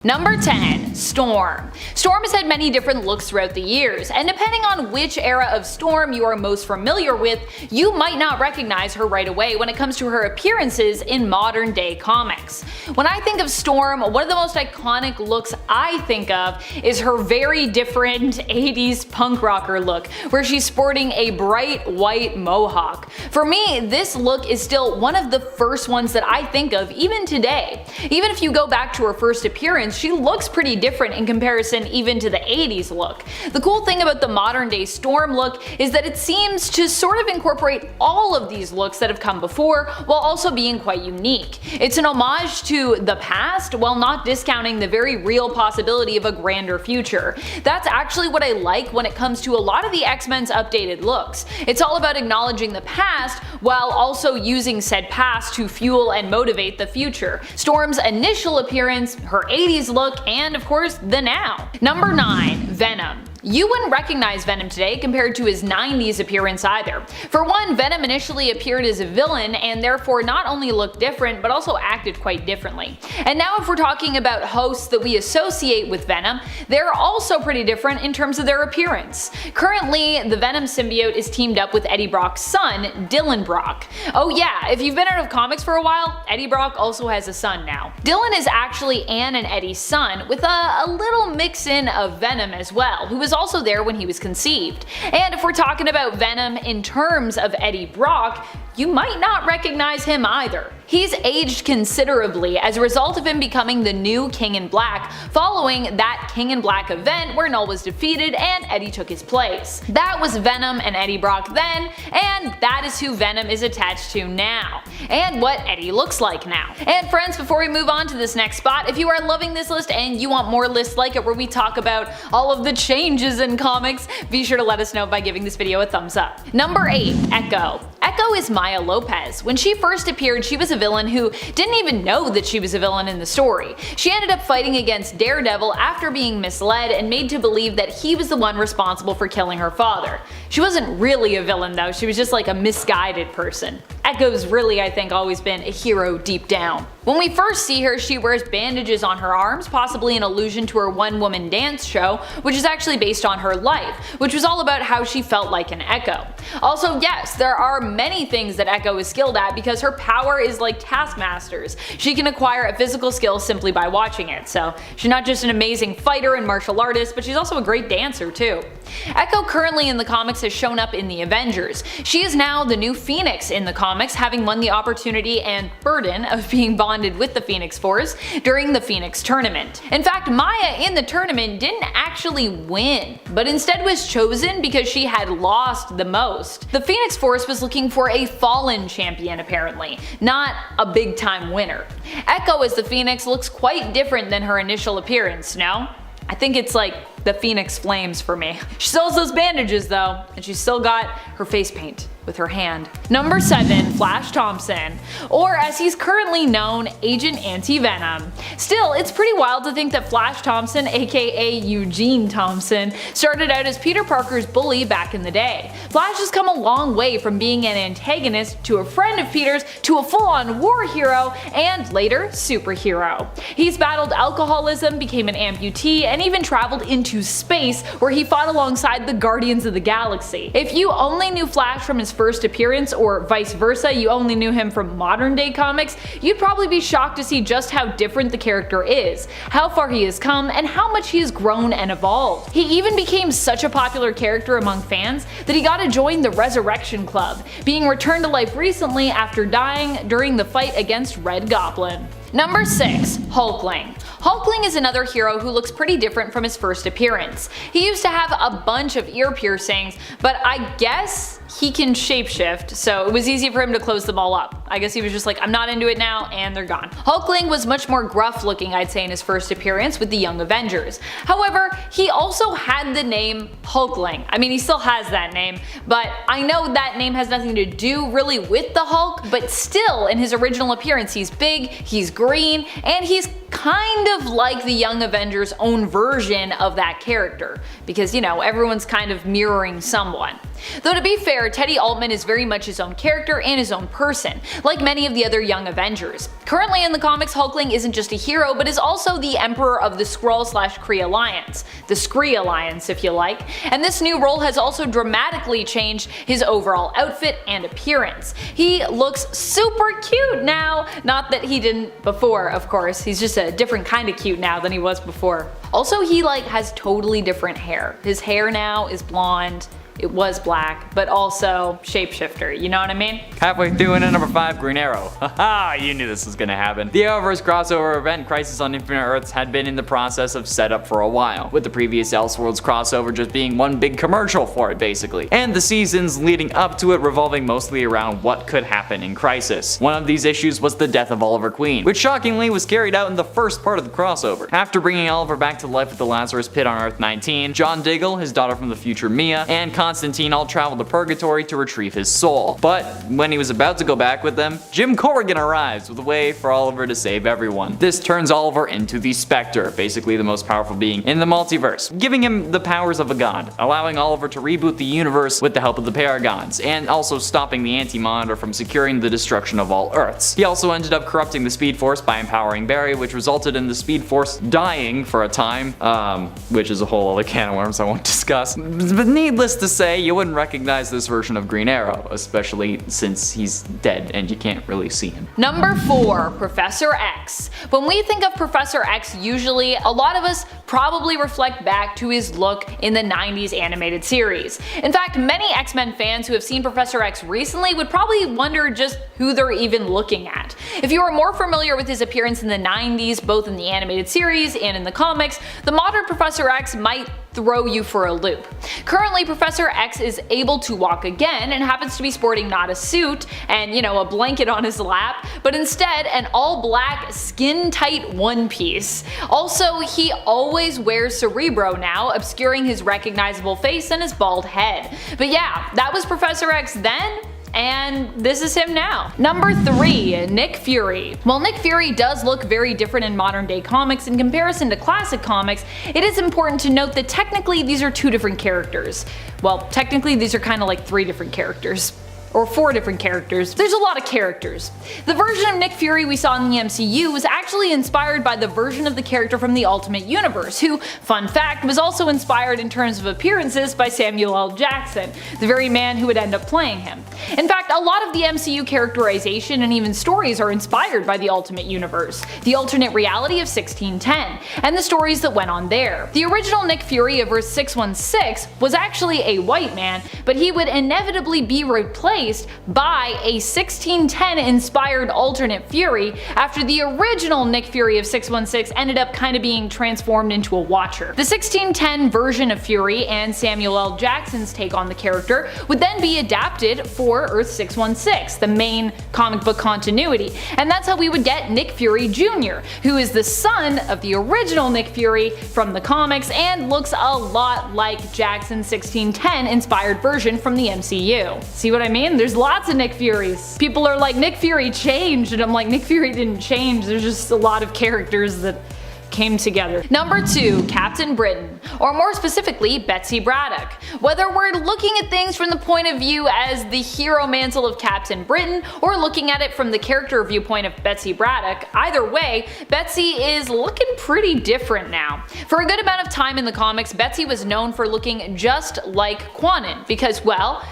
Number 10. Storm. Storm has had many different looks throughout the years, and depending on which era of Storm you are most familiar with, you might not recognize her right away when it comes to her appearances in modern day comics. When I think of Storm, one of the most iconic looks I think of is her very different 80s punk rocker look, where she's sporting a bright white mohawk. For me, this look is still one of the first ones that I think of even today. Even if you go back to her first appearance, she looks pretty different in comparison even to the 80s look. The cool thing about the modern day Storm look is that it seems to sort of incorporate all of these looks that have come before while also being quite unique. It's an homage to the past while not discounting the very real possibility of a grander future. That's actually what I like when it comes to a lot of the X-Men's updated looks. It's all about acknowledging the past while also using said past to fuel and motivate the future. Storm's initial appearance, her 80s look, and of course the now. Number 9. Venom. You wouldn't recognize Venom today compared to his 90s appearance either. For one, Venom initially appeared as a villain and therefore not only looked different but also acted quite differently. And now if we're talking about hosts that we associate with Venom, they're also pretty different in terms of their appearance. Currently, the Venom symbiote is teamed up with Eddie Brock's son, Dylan Brock. Oh yeah, if you've been out of comics for a while, Eddie Brock also has a son now. Dylan is actually Anne and Eddie's son, with a little mix-in of Venom as well, who was also there when he was conceived. And if we're talking about Venom in terms of Eddie Brock, you might not recognize him either. He's aged considerably as a result of him becoming the new King in Black following that King in Black event where Null was defeated and Eddie took his place. That was Venom and Eddie Brock then, and that is who Venom is attached to now, and what Eddie looks like now. And friends, before we move on to this next spot, if you are loving this list and you want more lists like it where we talk about all of the changes in comics, be sure to let us know by giving this video a thumbs up. Number 8. Echo. Echo is Maya Lopez. When she first appeared, she was a villain who didn't even know that she was a villain in the story. She ended up fighting against Daredevil after being misled and made to believe that he was the one responsible for killing her father. She wasn't really a villain though, she was just like a misguided person. Echo's really, I think, always been a hero deep down. When we first see her, she wears bandages on her arms, possibly an allusion to her one-woman dance show, which is actually based on her life, which was all about how she felt like an Echo. Also, yes, there are many things that Echo is skilled at because her power is like Taskmaster's. She can acquire a physical skill simply by watching it, so she's not just an amazing fighter and martial artist, but she's also a great dancer too. Echo currently in the comics has shown up in the Avengers. She is now the new Phoenix in the comics, having won the opportunity and burden of being bonded with the Phoenix Force during the Phoenix tournament. In fact, Maya in the tournament didn't actually win, but instead was chosen because she had lost the most. The Phoenix Force was looking for a fallen champion apparently, not a big time winner. Echo as the Phoenix looks quite different than her initial appearance, no? I think it's like the Phoenix Flames for me. She still has those bandages though, and she's still got her face paint with her hand. Number 7. Flash Thompson, or as he's currently known, Agent Anti-Venom. Still, it's pretty wild to think that Flash Thompson, aka Eugene Thompson, started out as Peter Parker's bully back in the day. Flash has come a long way from being an antagonist to a friend of Peter's to a full-on war hero and later superhero. He's battled alcoholism, became an amputee, and even traveled into space where he fought alongside the Guardians of the Galaxy. If you only knew Flash from his first appearance, or vice versa, you only knew him from modern day comics, you'd probably be shocked to see just how different the character is, how far he has come, and how much he has grown and evolved. He even became such a popular character among fans that he got to join the Resurrection Club, being returned to life recently after dying during the fight against Red Goblin. Number 6. Hulkling. Hulkling is another hero who looks pretty different from his first appearance. He used to have a bunch of ear piercings, but I guess he can shapeshift, so it was easy for him to close them all up. I guess he was just like, I'm not into it now, and they're gone. Hulkling was much more gruff looking, I'd say, in his first appearance with the Young Avengers. However, he also had the name Hulkling. I mean, he still has that name, but I know that name has nothing to do really with the Hulk, but still, in his original appearance, he's big, he's green, and he's kind of like the Young Avengers' own version of that character, because, you know, everyone's kind of mirroring someone. Though to be fair, Teddy Altman is very much his own character and his own person, like many of the other young Avengers. Currently in the comics, Hulkling isn't just a hero, but is also the Emperor of the Skrull/Kree Alliance. The Skree Alliance, if you like. And this new role has also dramatically changed his overall outfit and appearance. He looks super cute now. Not that he didn't before, of course. He's just a different kind of cute now than he was before. Also, he has totally different hair. His hair now is blonde. It was black, but also shapeshifter, you know what I mean? Halfway through into number 5, Green Arrow. Haha, you knew this was gonna happen. The Arrowverse crossover event Crisis on Infinite Earths had been in the process of setup for a while, with the previous Elseworlds crossover just being one big commercial for it basically, and the seasons leading up to it revolving mostly around what could happen in Crisis. One of these issues was the death of Oliver Queen, which shockingly was carried out in the first part of the crossover. After bringing Oliver back to life at the Lazarus Pit on Earth 19, John Diggle, his daughter from the future Mia, and Constantine all traveled to Purgatory to retrieve his soul. But when he was about to go back with them, Jim Corrigan arrives with a way for Oliver to save everyone. This turns Oliver into the Spectre, basically the most powerful being in the multiverse, giving him the powers of a god, allowing Oliver to reboot the universe with the help of the Paragons, and also stopping the Anti-Monitor from securing the destruction of all Earths. He also ended up corrupting the Speed Force by empowering Barry, which resulted in the Speed Force dying for a time, which is a whole other can of worms I won't discuss. But needless to say, you wouldn't recognize this version of Green Arrow, especially since he's dead and you can't really see him. Number 4, Professor X. When we think of Professor X, usually a lot of us probably reflect back to his look in the 90s animated series. In fact, many X-Men fans who have seen Professor X recently would probably wonder just who they're even looking at. If you are more familiar with his appearance in the 90s, both in the animated series and in the comics, the modern Professor X might throw you for a loop. Currently, Professor X is able to walk again and happens to be sporting not a suit and, a blanket on his lap, but instead an all-black, skin-tight one piece. Also, he always wears Cerebro now, obscuring his recognizable face and his bald head. But yeah, that was Professor X then, and this is him now. Number 3, Nick Fury. While Nick Fury does look very different in modern day comics in comparison to classic comics, it is important to note that technically these are 2 different characters. Well, technically these are kind of like 3 different characters. Or 4 different characters. There's a lot of characters. The version of Nick Fury we saw in the MCU was actually inspired by the version of the character from the Ultimate Universe, who, fun fact, was also inspired in terms of appearances by Samuel L. Jackson, the very man who would end up playing him. In fact, a lot of the MCU characterization and even stories are inspired by the Ultimate Universe, the alternate reality of 1610, and the stories that went on there. The original Nick Fury of Earth 616 was actually a white man, but he would inevitably be replaced by a 1610 inspired alternate Fury after the original Nick Fury of 616 ended up kind of being transformed into a Watcher. The 1610 version of Fury and Samuel L. Jackson's take on the character would then be adapted for Earth 616, the main comic book continuity, and that's how we would get Nick Fury Jr., who is the son of the original Nick Fury from the comics and looks a lot like Jackson's 1610 inspired version from the MCU. See what I mean? There's lots of Nick Furies. People are like, Nick Fury changed, and I'm like, Nick Fury didn't change. There's just a lot of characters that came together. Number 2, Captain Britain, or more specifically, Betsy Braddock. Whether we're looking at things from the point of view as the hero mantle of Captain Britain, or looking at it from the character viewpoint of Betsy Braddock, either way, Betsy is looking pretty different now. For a good amount of time in the comics, Betsy was known for looking just like Kwannon, because, well,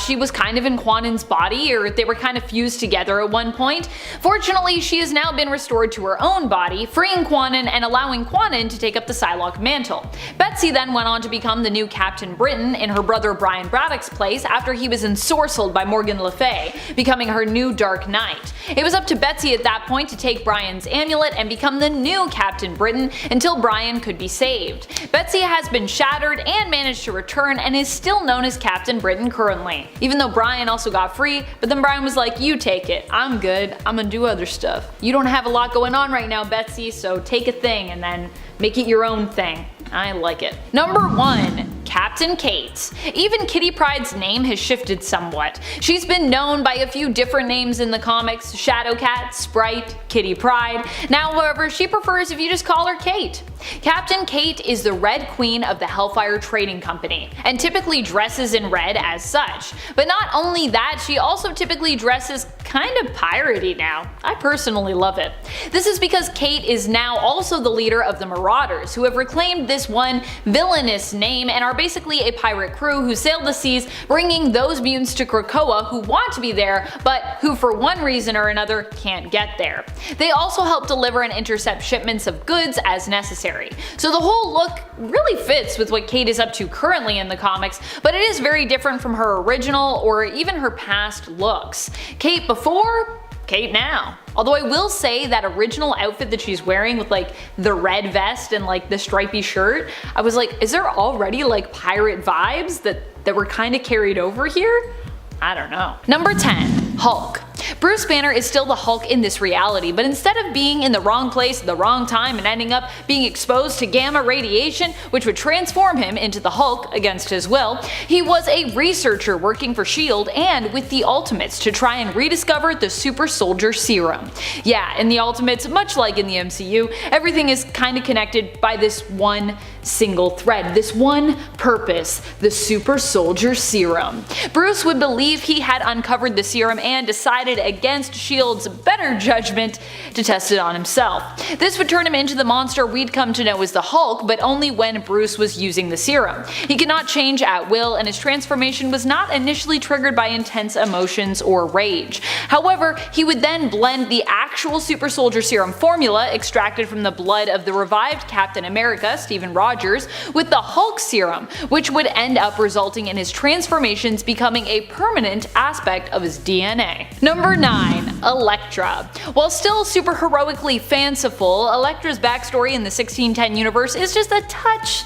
she was kind of in Kwannon's body, or they were kind of fused together at one point. Fortunately, she has now been restored to her own body, freeing Kwannon and allowing Kwannon to take up the Psylocke mantle. Betsy then went on to become the new Captain Britain in her brother Brian Braddock's place after he was ensorcelled by Morgan Le Fay, becoming her new Dark Knight. It was up to Betsy at that point to take Brian's amulet and become the new Captain Britain until Brian could be saved. Betsy has been shattered and managed to return and is still known as Captain Britain currently. Even though Brian also got free, but then Brian was like, you take it, I'm good, I'm gonna do other stuff. You don't have a lot going on right now, Betsy, so take a thing and then make it your own thing. I like it. Number 1, Captain Kate. Even Kitty Pryde's name has shifted somewhat. She's been known by a few different names in the comics: Shadowcat, Sprite, Kitty Pryde. Now, however, she prefers if you just call her Kate. Captain Kate is the Red Queen of the Hellfire Trading Company, and typically dresses in red as such. But not only that, she also typically dresses kind of piratey now. I personally love it. This is because Kate is now also the leader of the Marauders, who have reclaimed this one villainous name and are basically a pirate crew who sail the seas, bringing those mutants to Krakoa who want to be there, but who for one reason or another can't get there. They also help deliver and intercept shipments of goods as necessary. So the whole look really fits with what Kate is up to currently in the comics, but it is very different from her original or even her past looks. Kate before, Kate now. Although I will say that original outfit that she's wearing with like the red vest and like the stripy shirt, I was like, is there already like pirate vibes that were kind of carried over here? I don't know. Number 10. Hulk. Bruce Banner is still the Hulk in this reality, but instead of being in the wrong place at the wrong time and ending up being exposed to gamma radiation, which would transform him into the Hulk against his will, he was a researcher working for S.H.I.E.L.D. and with the Ultimates to try and rediscover the Super Soldier Serum. Yeah, in the Ultimates, much like in the MCU, everything is kinda connected by this one single thread, this one purpose, the Super Soldier Serum. Bruce would believe he had uncovered the serum and decided against S.H.I.E.L.D.'s better judgment to test it on himself. This would turn him into the monster we'd come to know as the Hulk, but only when Bruce was using the serum. He could not change at will, and his transformation was not initially triggered by intense emotions or rage. However, he would then blend the actual Super Soldier Serum formula extracted from the blood of the revived Captain America, Stephen Rogers, with the Hulk serum, which would end up resulting in his transformations becoming a permanent aspect of his DNA. Number 9. Elektra. While still super heroically fanciful, Elektra's backstory in the 1610 universe is just a touch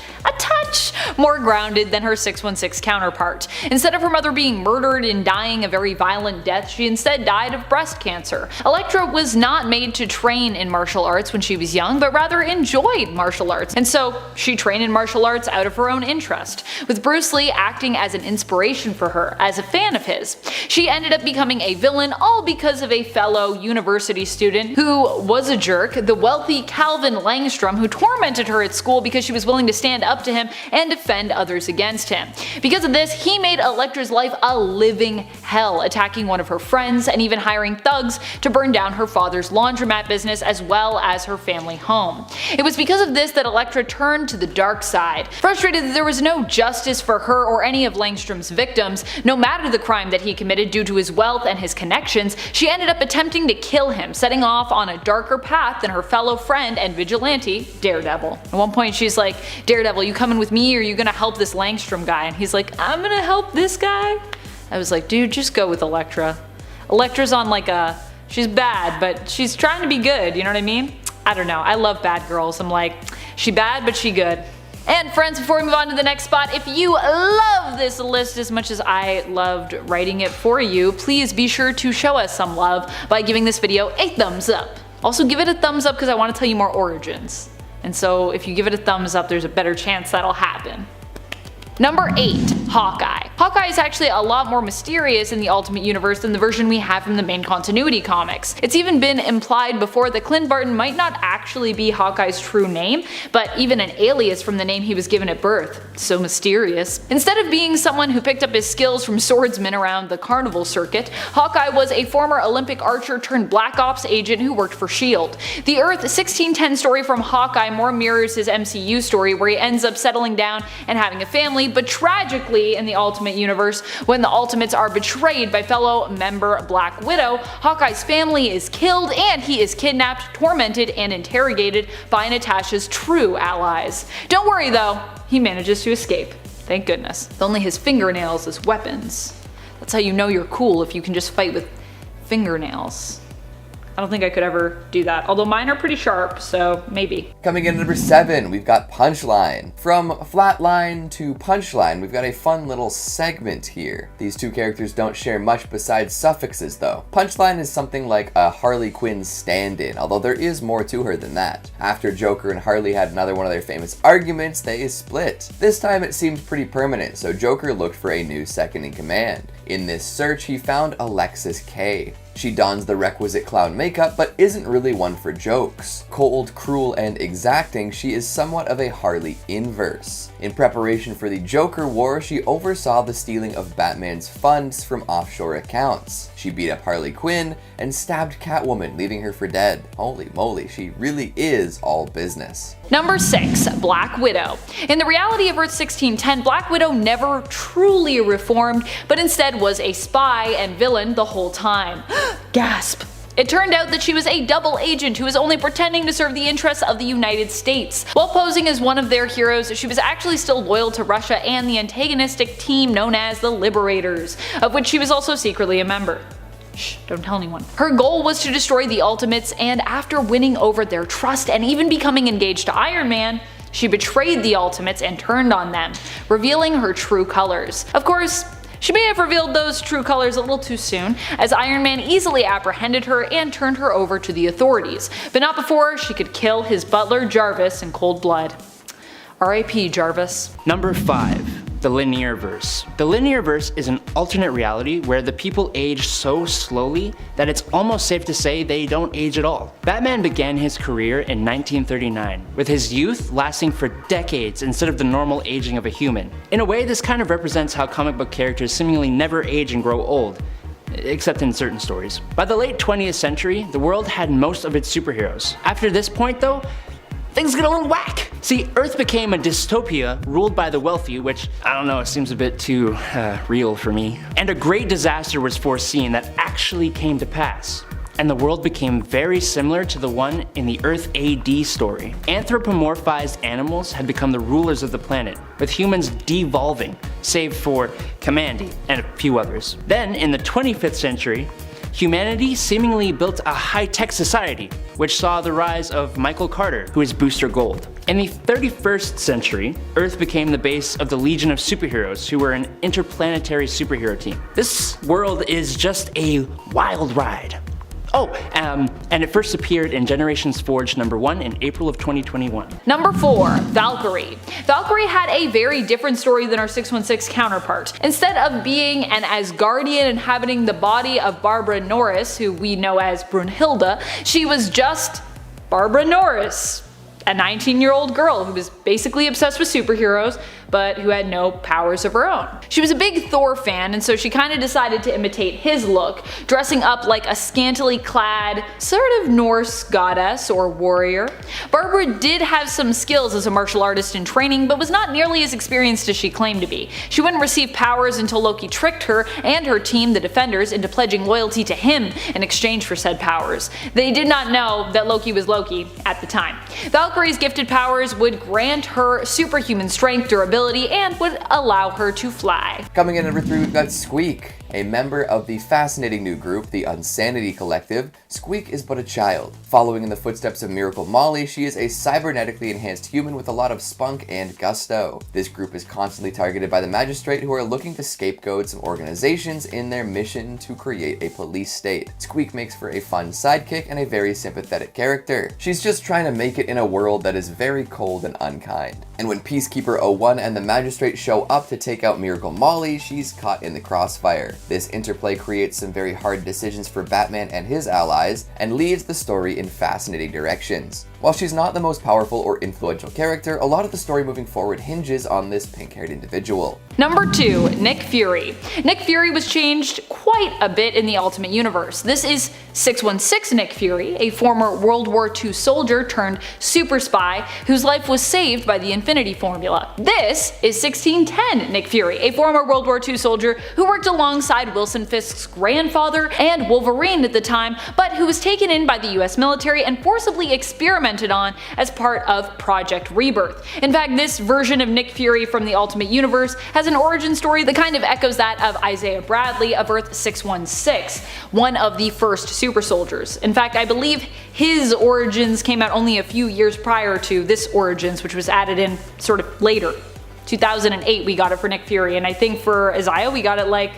more grounded than her 616 counterpart. Instead of her mother being murdered and dying a very violent death, she instead died of breast cancer. Elektra was not made to train in martial arts when she was young, but rather enjoyed martial arts, and so she trained in martial arts out of her own interest, with Bruce Lee acting as an inspiration for her, as a fan of his. She ended up becoming a villain all because of a fellow university student who was a jerk, the wealthy Calvin Langstrom, who tormented her at school because she was willing to stand up to him and defend others against him. Because of this, he made Elektra's life a living hell, attacking one of her friends and even hiring thugs to burn down her father's laundromat business as well as her family home. It was because of this that Elektra turned to the dark side. Frustrated that there was no justice for her or any of Langstrom's victims, no matter the crime that he committed due to his wealth and his connections, she ended up attempting to kill him, setting off on a darker path than her fellow friend and vigilante, Daredevil. At one point she's like, Daredevil, you coming with me or are you gonna help this Langstrom guy? And he's like, I'm gonna help this guy? I was like, dude, just go with Elektra. Elektra's on like a, she's bad, but she's trying to be good, you know what I mean? I don't know, I love bad girls. I'm like, she bad, but she good. And friends, before we move on to the next spot, if you love this list as much as I loved writing it for you, please be sure to show us some love by giving this video a thumbs up. Also give it a thumbs up because I want to tell you more origins. And so if you give it a thumbs up, there's a better chance that'll happen. Number 8. Hawkeye. Hawkeye is actually a lot more mysterious in the Ultimate Universe than the version we have from the main continuity comics. It's even been implied before that Clint Barton might not actually be Hawkeye's true name, but even an alias from the name he was given at birth. So mysterious. Instead of being someone who picked up his skills from swordsmen around the carnival circuit, Hawkeye was a former Olympic archer turned Black Ops agent who worked for S.H.I.E.L.D. The Earth 1610 story from Hawkeye more mirrors his MCU story, where he ends up settling down and having a family, but tragically in the Ultimate Universe, when the Ultimates are betrayed by fellow member Black Widow, Hawkeye's family is killed and he is kidnapped, tormented, and interrogated by Natasha's true allies. Don't worry though, he manages to escape. Thank goodness. With only his fingernails as weapons. That's how you know you're cool, if you can just fight with fingernails. I don't think I could ever do that, although mine are pretty sharp, so maybe. Coming in at number 7, we've got Punchline. From Flatline to Punchline, we've got a fun little segment here. These two characters don't share much besides suffixes though. Punchline is something like a Harley Quinn stand-in, although there is more to her than that. After Joker and Harley had another one of their famous arguments, they split. This time it seemed pretty permanent, so Joker looked for a new second in command. In this search, he found Alexis Kay. She dons the requisite clown makeup, but isn't really one for jokes. Cold, cruel, and exacting, she is somewhat of a Harley inverse. In preparation for the Joker War, she oversaw the stealing of Batman's funds from offshore accounts. She beat up Harley Quinn and stabbed Catwoman, leaving her for dead. Holy moly, she really is all business. Number 6. Black Widow. In the reality of Earth 1610, Black Widow never truly reformed, but instead was a spy and villain the whole time. Gasp. It turned out that she was a double agent who was only pretending to serve the interests of the United States. While posing as one of their heroes, she was actually still loyal to Russia and the antagonistic team known as the Liberators, of which she was also secretly a member. Shh, don't tell anyone. Her goal was to destroy the Ultimates, and after winning over their trust and even becoming engaged to Iron Man, she betrayed the Ultimates and turned on them, revealing her true colors. Of course, she may have revealed those true colors a little too soon, as Iron Man easily apprehended her and turned her over to the authorities, but not before she could kill his butler Jarvis in cold blood. R.I.P. Jarvis. Number 5. The Linearverse. The Linearverse is an alternate reality where the people age so slowly that it's almost safe to say they don't age at all. Batman began his career in 1939, with his youth lasting for decades instead of the normal aging of a human. In a way, this kind of represents how comic book characters seemingly never age and grow old, except in certain stories. By the late 20th century, the world had most of its superheroes. After this point though, things get a little whack. See, Earth became a dystopia ruled by the wealthy, which, I don't know, it seems a bit too real for me. And a great disaster was foreseen that actually came to pass. And the world became very similar to the one in the Earth AD story. Anthropomorphized animals had become the rulers of the planet, with humans devolving, save for Kamandi and a few others. Then, in the 25th century, humanity seemingly built a high-tech society, which saw the rise of Michael Carter, who is Booster Gold. In the 31st century, Earth became the base of the Legion of Superheroes, who were an interplanetary superhero team. This world is just a wild ride. Oh, and it first appeared in Generations Forge #1 in April of 2021. Number 4. Valkyrie. Valkyrie had a very different story than our 616 counterpart. Instead of being an Asgardian inhabiting the body of Barbara Norris, who we know as Brunhilde, she was just Barbara Norris, a 19-year-old girl who was basically obsessed with superheroes, but who had no powers of her own. She was a big Thor fan, and so she kind of decided to imitate his look, dressing up like a scantily clad, sort of Norse goddess or warrior. Barbara did have some skills as a martial artist in training, but was not nearly as experienced as she claimed to be. She wouldn't receive powers until Loki tricked her and her team, the Defenders, into pledging loyalty to him in exchange for said powers. They did not know that Loki was Loki at the time. Valkyrie's gifted powers would grant her superhuman strength, durability, and would allow her to fly. Coming in at number 3, we've got Squeak. A member of the fascinating new group, the Unsanity Collective, Squeak is but a child. Following in the footsteps of Miracle Molly, she is a cybernetically enhanced human with a lot of spunk and gusto. This group is constantly targeted by the Magistrate, who are looking to scapegoat some organizations in their mission to create a police state. Squeak makes for a fun sidekick and a very sympathetic character. She's just trying to make it in a world that is very cold and unkind. And when Peacekeeper 01 and the Magistrate show up to take out Miracle Molly, she's caught in the crossfire. This interplay creates some very hard decisions for Batman and his allies, and leads the story in fascinating directions. While she's not the most powerful or influential character, a lot of the story moving forward hinges on this pink-haired individual. Number 2. Nick Fury. Nick Fury was changed quite a bit in the Ultimate Universe. This is 616 Nick Fury, a former World War II soldier turned super spy whose life was saved by the Infinity Formula. This is 1610 Nick Fury, a former World War II soldier who worked alongside Wilson Fisk's grandfather and Wolverine at the time, but who was taken in by the US military and forcibly experimented on as part of Project Rebirth. In fact, this version of Nick Fury from the Ultimate Universe has an origin story that kind of echoes that of Isaiah Bradley of Earth 616, one of the first super soldiers. In fact, I believe his origins came out only a few years prior to this Origins, which was added in sort of later. 2008 we got it for Nick Fury, and I think for Isaiah we got it like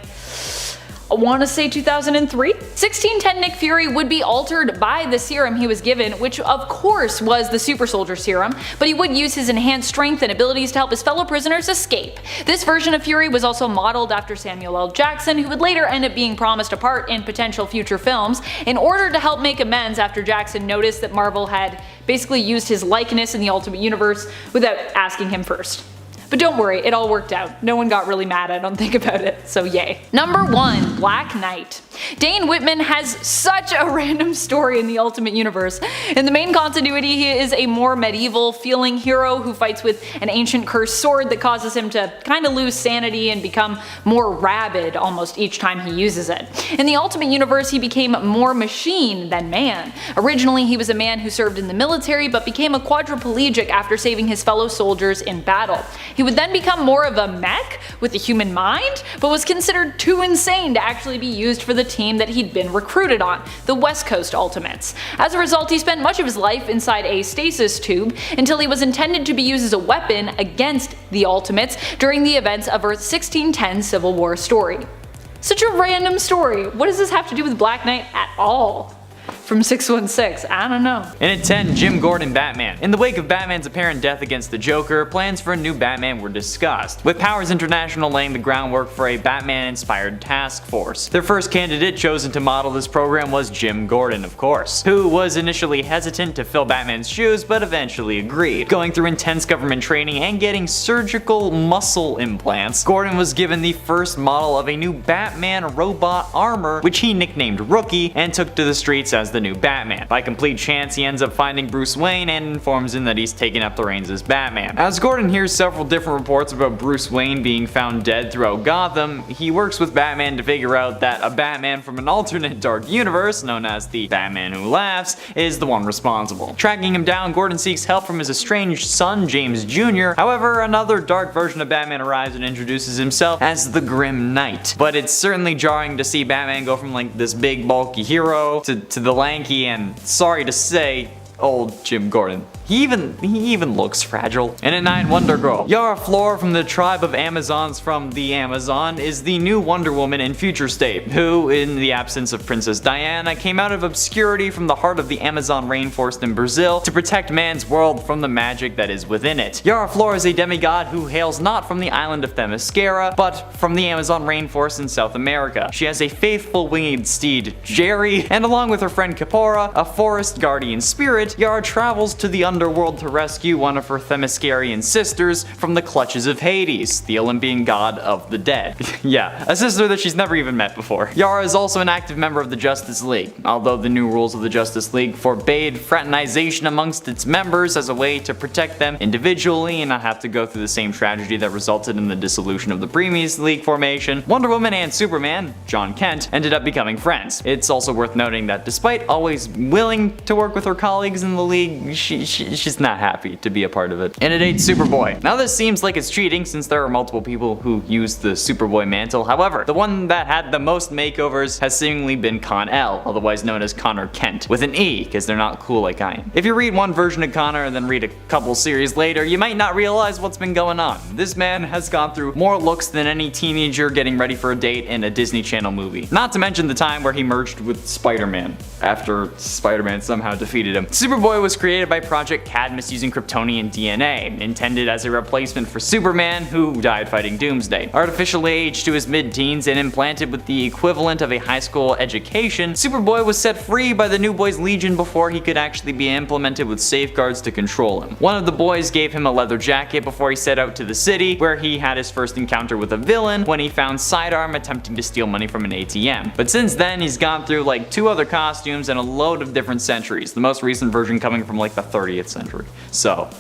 I want to say 2003. 1610 Nick Fury would be altered by the serum he was given, which of course was the Super Soldier Serum, but he would use his enhanced strength and abilities to help his fellow prisoners escape. This version of Fury was also modeled after Samuel L. Jackson, who would later end up being promised a part in potential future films in order to help make amends after Jackson noticed that Marvel had basically used his likeness in the Ultimate Universe without asking him first. But don't worry, it all worked out. No one got really mad, I don't think, about it, so yay. Number 1. Black Knight. Dane Whitman has such a random story in the Ultimate Universe. In the main continuity, he is a more medieval feeling hero who fights with an ancient cursed sword that causes him to kinda lose sanity and become more rabid almost each time he uses it. In the Ultimate Universe, he became more machine than man. Originally, he was a man who served in the military but became a quadriplegic after saving his fellow soldiers in battle. He would then become more of a mech with a human mind, but was considered too insane to actually be used for the team that he'd been recruited on, the West Coast Ultimates. As a result, he spent much of his life inside a stasis tube until he was intended to be used as a weapon against the Ultimates during the events of Earth's 1610 Civil War story. Such a random story. What does this have to do with Black Knight at all? From 616, I don't know. And at 10, Jim Gordon Batman. In the wake of Batman's apparent death against the Joker, plans for a new Batman were discussed, with Powers International laying the groundwork for a Batman-inspired task force. Their first candidate chosen to model this program was Jim Gordon, of course, who was initially hesitant to fill Batman's shoes but eventually agreed. Going through intense government training and getting surgical muscle implants, Gordon was given the first model of a new Batman robot armor, which he nicknamed Rookie, and took to the streets as the new Batman. By complete chance, he ends up finding Bruce Wayne and informs him that he's taken up the reins as Batman. As Gordon hears several different reports about Bruce Wayne being found dead throughout Gotham, he works with Batman to figure out that a Batman from an alternate dark universe, known as the Batman Who Laughs, is the one responsible. Tracking him down, Gordon seeks help from his estranged son, James Jr. However, another dark version of Batman arrives and introduces himself as the Grim Knight. But it's certainly jarring to see Batman go from like this big bulky hero to the lanky and, sorry to say, old Jim Gordon. He even looks fragile. And at 9, Wonder Girl. Yara Flor from the tribe of Amazons from the Amazon is the new Wonder Woman in Future State, who, in the absence of Princess Diana, came out of obscurity from the heart of the Amazon rainforest in Brazil to protect man's world from the magic that is within it. Yara Flor is a demigod who hails not from the island of Themyscira, but from the Amazon rainforest in South America. She has a faithful winged steed, Jerry, and along with her friend Kapora, a forest guardian spirit, Yara travels to the underworld to rescue one of her Themyscirian sisters from the clutches of Hades, the Olympian god of the dead. Yeah, a sister that she's never even met before. Yara is also an active member of the Justice League, although the new rules of the Justice League forbade fraternization amongst its members as a way to protect them individually and not have to go through the same tragedy that resulted in the dissolution of the previous League formation. Wonder Woman and Superman, John Kent, ended up becoming friends. It's also worth noting that despite always willing to work with her colleagues in the League, she's not happy to be a part of it. And at 8, Superboy. Now this seems like it's cheating since there are multiple people who use the Superboy mantle. However, the one that had the most makeovers has seemingly been Con-El, otherwise known as Connor Kent, with an E, because they're not cool like I am. If you read one version of Connor and then read a couple series later, you might not realize what's been going on. This man has gone through more looks than any teenager getting ready for a date in a Disney Channel movie. Not to mention the time where he merged with Spider-Man, after Spider-Man somehow defeated him. Superboy was created by Project Cadmus using Kryptonian DNA, intended as a replacement for Superman, who died fighting Doomsday. Artificially aged to his mid-teens and implanted with the equivalent of a high school education, Superboy was set free by the New Boys Legion before he could actually be implemented with safeguards to control him. One of the boys gave him a leather jacket before he set out to the city, where he had his first encounter with a villain when he found Sidearm attempting to steal money from an ATM. But since then, he's gone through like 2 other costumes and a load of different centuries, the most recent version coming from like the 30th century. So,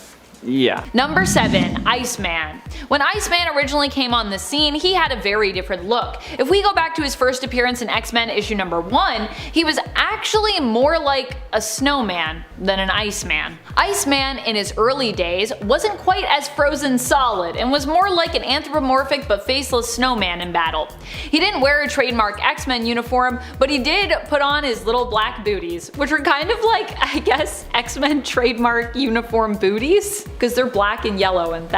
yeah. Number 7, Iceman. When Iceman originally came on the scene, he had a very different look. If we go back to his first appearance in X-Men issue number 1, he was actually more like a snowman than an Iceman. Iceman in his early days wasn't quite as frozen solid and was more like an anthropomorphic but faceless snowman in battle. He didn't wear a trademark X-Men uniform, but he did put on his little black booties, which were kind of like, I guess, X-Men trademark uniform booties, because they're black and yellow, and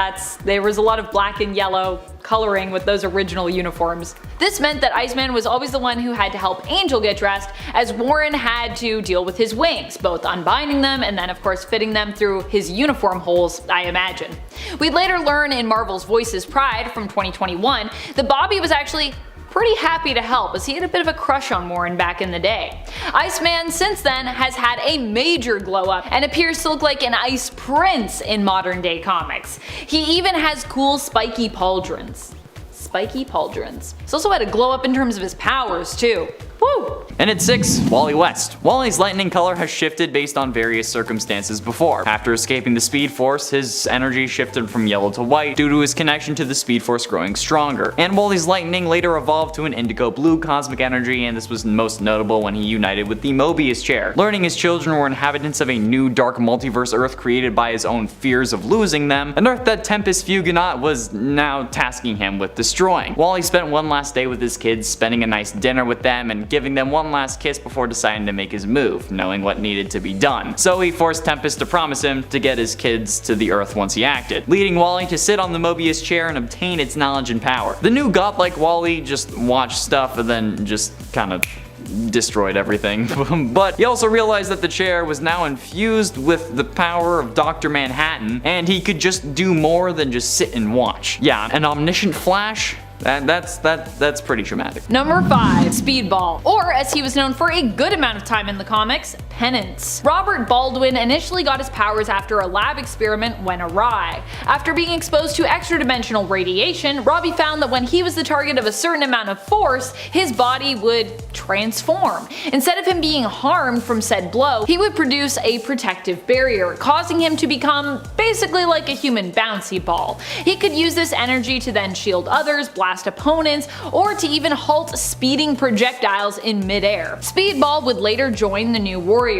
there was a lot of black and yellow coloring with those original uniforms. This meant that Iceman was always the one who had to help Angel get dressed, as Warren had to deal with his wings, both unbinding them and then of course fitting them through his uniform holes, I imagine. We'd later learn in Marvel's Voices Pride from 2021 that Bobby was actually pretty happy to help, as he had a bit of a crush on Warren back in the day. Iceman since then has had a major glow up and appears to look like an ice prince in modern day comics. He even has cool spiky pauldrons. Spiky pauldrons. He's also had a glow up in terms of his powers too. Woo! And at 6, Wally West. Wally's lightning color has shifted based on various circumstances before. After escaping the Speed Force, his energy shifted from yellow to white due to his connection to the Speed Force growing stronger. And Wally's lightning later evolved to an indigo blue cosmic energy, and this was most notable when he united with the Mobius chair. Learning his children were inhabitants of a new dark multiverse Earth created by his own fears of losing them, an Earth that Tempest Fugonaut was now tasking him with destroying. Wally spent one last day with his kids, spending a nice dinner with them and giving them one last kiss before deciding to make his move, knowing what needed to be done. So he forced Tempest to promise him to get his kids to the Earth once he acted, leading Wally to sit on the Mobius chair and obtain its knowledge and power. The new godlike Wally just watched stuff and then just kind of destroyed everything. But he also realized that the chair was now infused with the power of Dr. Manhattan, and he could just do more than just sit and watch. Yeah, an omniscient Flash? That's pretty traumatic. Number 5. Speedball, or as he was known for a good amount of time in the comics, Penance. Robert Baldwin initially got his powers after a lab experiment went awry. After being exposed to extra-dimensional radiation, Robbie found that when he was the target of a certain amount of force, his body would transform. Instead of him being harmed from said blow, he would produce a protective barrier, causing him to become basically like a human bouncy ball. He could use this energy to then shield others, blast opponents, or to even halt speeding projectiles in midair. Speedball would later join the New Warriors.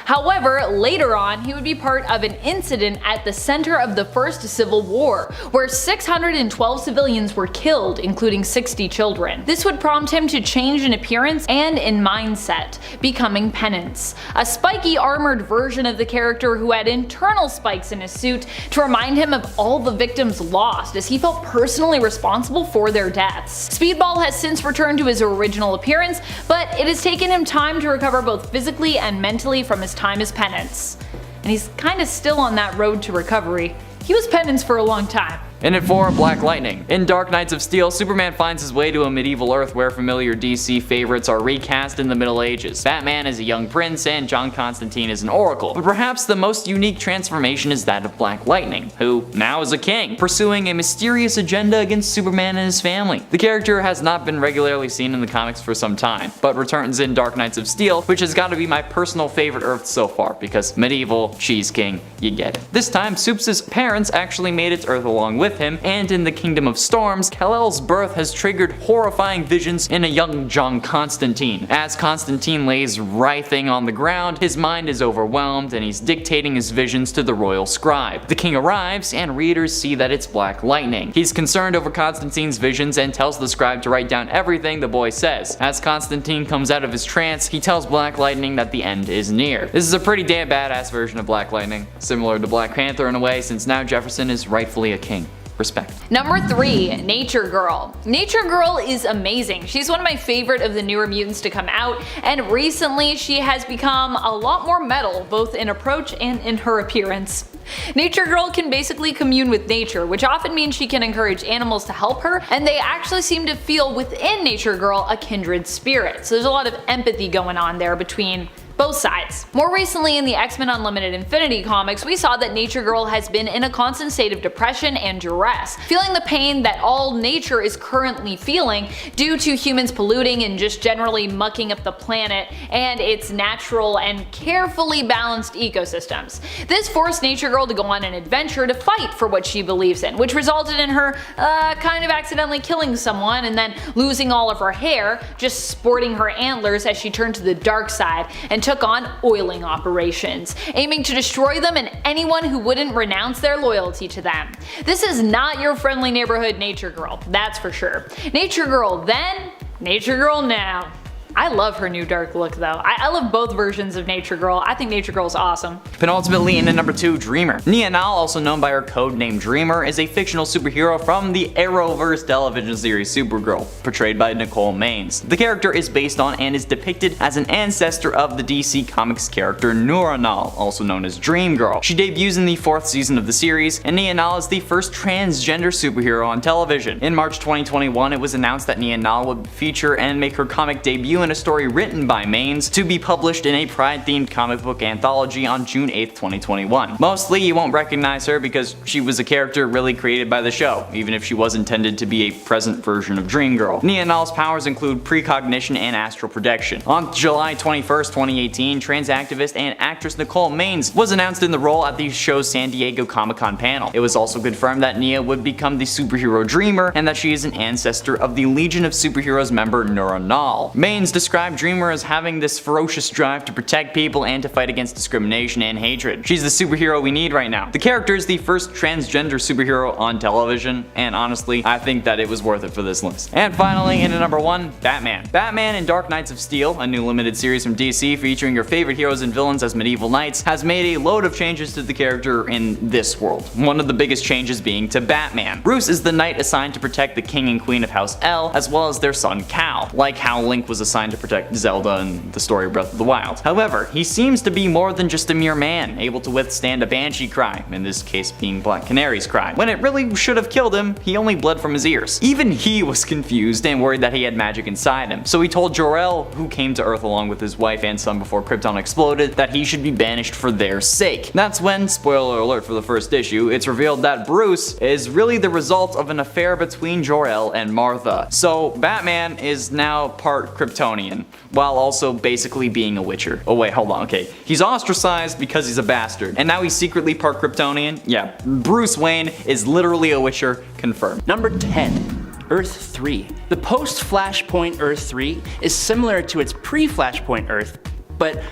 However, later on, he would be part of an incident at the center of the First Civil War, where 612 civilians were killed, including 60 children. This would prompt him to change in appearance and in mindset, becoming Penance, a spiky armored version of the character who had internal spikes in his suit to remind him of all the victims lost, as he felt personally responsible for their deaths. Speedball has since returned to his original appearance, but it has taken him time to recover both physically and mentally from his time as Penance. And he's kinda still on that road to recovery. He was Penance for a long time. And at 4, Black Lightning. In Dark Knights of Steel, Superman finds his way to a medieval Earth where familiar DC favorites are recast in the Middle Ages. Batman is a young prince and John Constantine is an oracle. But perhaps the most unique transformation is that of Black Lightning, who now is a king, pursuing a mysterious agenda against Superman and his family. The character has not been regularly seen in the comics for some time, but returns in Dark Knights of Steel, which has got to be my personal favorite Earth so far, because medieval, cheese king, you get it. This time, Supes' parents actually made it to Earth along with him, and in the Kingdom of Storms, Kal-El's birth has triggered horrifying visions in a young John Constantine. As Constantine lays writhing on the ground, his mind is overwhelmed and he's dictating his visions to the royal scribe. The king arrives and readers see that it's Black Lightning. He's concerned over Constantine's visions and tells the scribe to write down everything the boy says. As Constantine comes out of his trance, he tells Black Lightning that the end is near. This is a pretty damn badass version of Black Lightning, similar to Black Panther in a way, since now Jefferson is rightfully a king. Respect. Number 3. Nature Girl. Nature Girl is amazing. She's one of my favorite of the newer mutants to come out, and recently she has become a lot more metal, both in approach and in her appearance. Nature Girl can basically commune with nature, which often means she can encourage animals to help her, and they actually seem to feel within Nature Girl a kindred spirit. So there's a lot of empathy going on there between both sides. More recently in the X-Men Unlimited Infinity comics, we saw that Nature Girl has been in a constant state of depression and duress, feeling the pain that all nature is currently feeling due to humans polluting and just generally mucking up the planet and its natural and carefully balanced ecosystems. This forced Nature Girl to go on an adventure to fight for what she believes in, which resulted in her kind of accidentally killing someone and then losing all of her hair, just sporting her antlers as she turned to the dark side and took on oiling operations, aiming to destroy them and anyone who wouldn't renounce their loyalty to them. This is not your friendly neighborhood Nature Girl, that's for sure. Nature Girl then, Nature Girl now. I love her new dark look though. I love both versions of Nature Girl. I think Nature Girl's awesome. Penultimately, in at number 2, Dreamer. Nia Nal, also known by her code name Dreamer, is a fictional superhero from the Arrowverse television series Supergirl, portrayed by Nicole Maines. The character is based on and is depicted as an ancestor of the DC Comics character Noura Nal, also known as Dream Girl. She debuts in the 4th season of the series, and Nia Nal is the first transgender superhero on television. In March 2021, it was announced that Nia Nal would feature and make her comic debut in a story written by Maines to be published in a Pride-themed comic book anthology on June 8th, 2021. Mostly, you won't recognize her because she was a character really created by the show, even if she was intended to be a present version of Dream Girl. Nia Nal's powers include precognition and astral projection. On July 21st, 2018, trans activist and actress Nicole Maines was announced in the role at the show's San Diego Comic-Con panel. It was also confirmed that Nia would become the superhero Dreamer and that she is an ancestor of the Legion of Superheroes member Noura Nal. Maines described Dreamer as having this ferocious drive to protect people and to fight against discrimination and hatred. She's the superhero we need right now. The character is the first transgender superhero on television, and honestly, I think that it was worth it for this list. And finally, in at number 1, Batman. Batman in Dark Knights of Steel, a new limited series from DC featuring your favorite heroes and villains as medieval knights, has made a load of changes to the character in this world. One of the biggest changes being to Batman. Bruce is the knight assigned to protect the king and queen of House El, as well as their son Cal, like how Link was assigned to protect Zelda in the story of Breath of the Wild. However, he seems to be more than just a mere man, able to withstand a banshee cry, in this case being Black Canary's cry. When it really should have killed him, he only bled from his ears. Even he was confused and worried that he had magic inside him, so he told Jor-El, who came to Earth along with his wife and son before Krypton exploded, that he should be banished for their sake. That's when, spoiler alert for the first issue, it's revealed that Bruce is really the result of an affair between Jor-El and Martha. So Batman is now part Kryptonian, while also basically being a Witcher. Oh wait, hold on, okay. He's ostracized because he's a bastard, and now he's secretly part Kryptonian? Yeah, Bruce Wayne is literally a Witcher, confirmed. Number 10. Earth 3. The post-Flashpoint Earth 3 is similar to its pre-Flashpoint Earth, but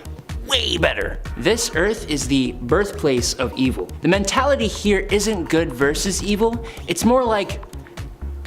way better. This Earth is the birthplace of evil. The mentality here isn't good versus evil, it's more like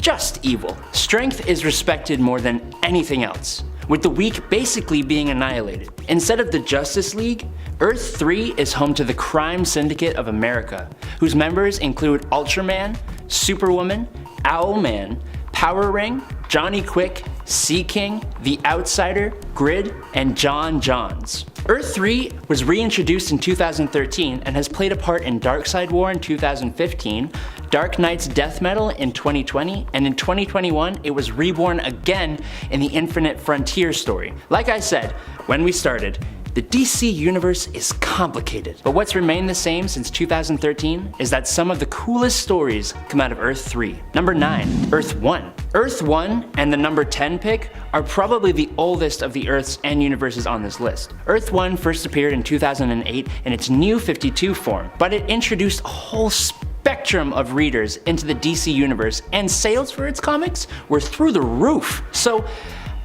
just evil. Strength is respected more than anything else, with the weak basically being annihilated. Instead of the Justice League, Earth 3 is home to the Crime Syndicate of America, whose members include Ultraman, Superwoman, Owlman, Power Ring, Johnny Quick, Sea King, The Outsider, Grid, and John Johns. Earth 3 was reintroduced in 2013 and has played a part in Darkseid War in 2015, Dark Knight's Death Metal in 2020, and in 2021 it was reborn again in the Infinite Frontier story. Like I said, when we started, the DC universe is complicated, but what's remained the same since 2013 is that some of the coolest stories come out of Earth 3. Number 9, Earth 1. Earth 1 and the number 10 pick are probably the oldest of the Earths and universes on this list. Earth 1 first appeared in 2008 in its New 52 form, but it introduced a whole spectrum of readers into the DC universe, and sales for its comics were through the roof. So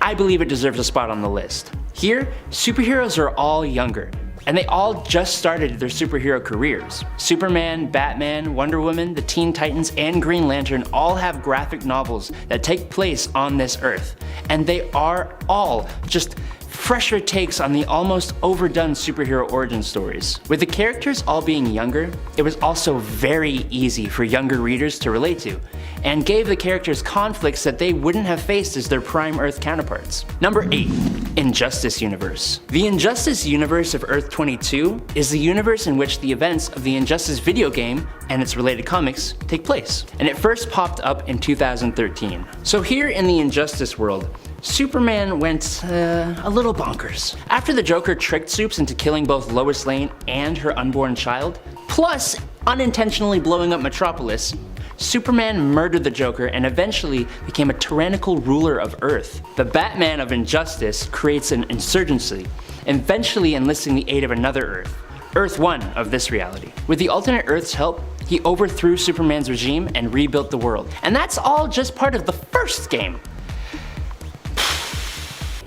I believe it deserves a spot on the list. Here, superheroes are all younger, and they all just started their superhero careers. Superman, Batman, Wonder Woman, the Teen Titans, and Green Lantern all have graphic novels that take place on this Earth, and they are all just fresher takes on the almost overdone superhero origin stories. With the characters all being younger, it was also very easy for younger readers to relate to, and gave the characters conflicts that they wouldn't have faced as their prime Earth counterparts. Number 8. Injustice Universe. The Injustice Universe of Earth 22 is the universe in which the events of the Injustice video game and its related comics take place, and it first popped up in 2013. So here in the Injustice world, Superman went a little bonkers. After the Joker tricked Supes into killing both Lois Lane and her unborn child, plus unintentionally blowing up Metropolis, Superman murdered the Joker and eventually became a tyrannical ruler of Earth. The Batman of Injustice creates an insurgency, eventually enlisting the aid of another Earth, Earth 1 of this reality. With the alternate Earth's help, he overthrew Superman's regime and rebuilt the world. And that's all just part of the first game.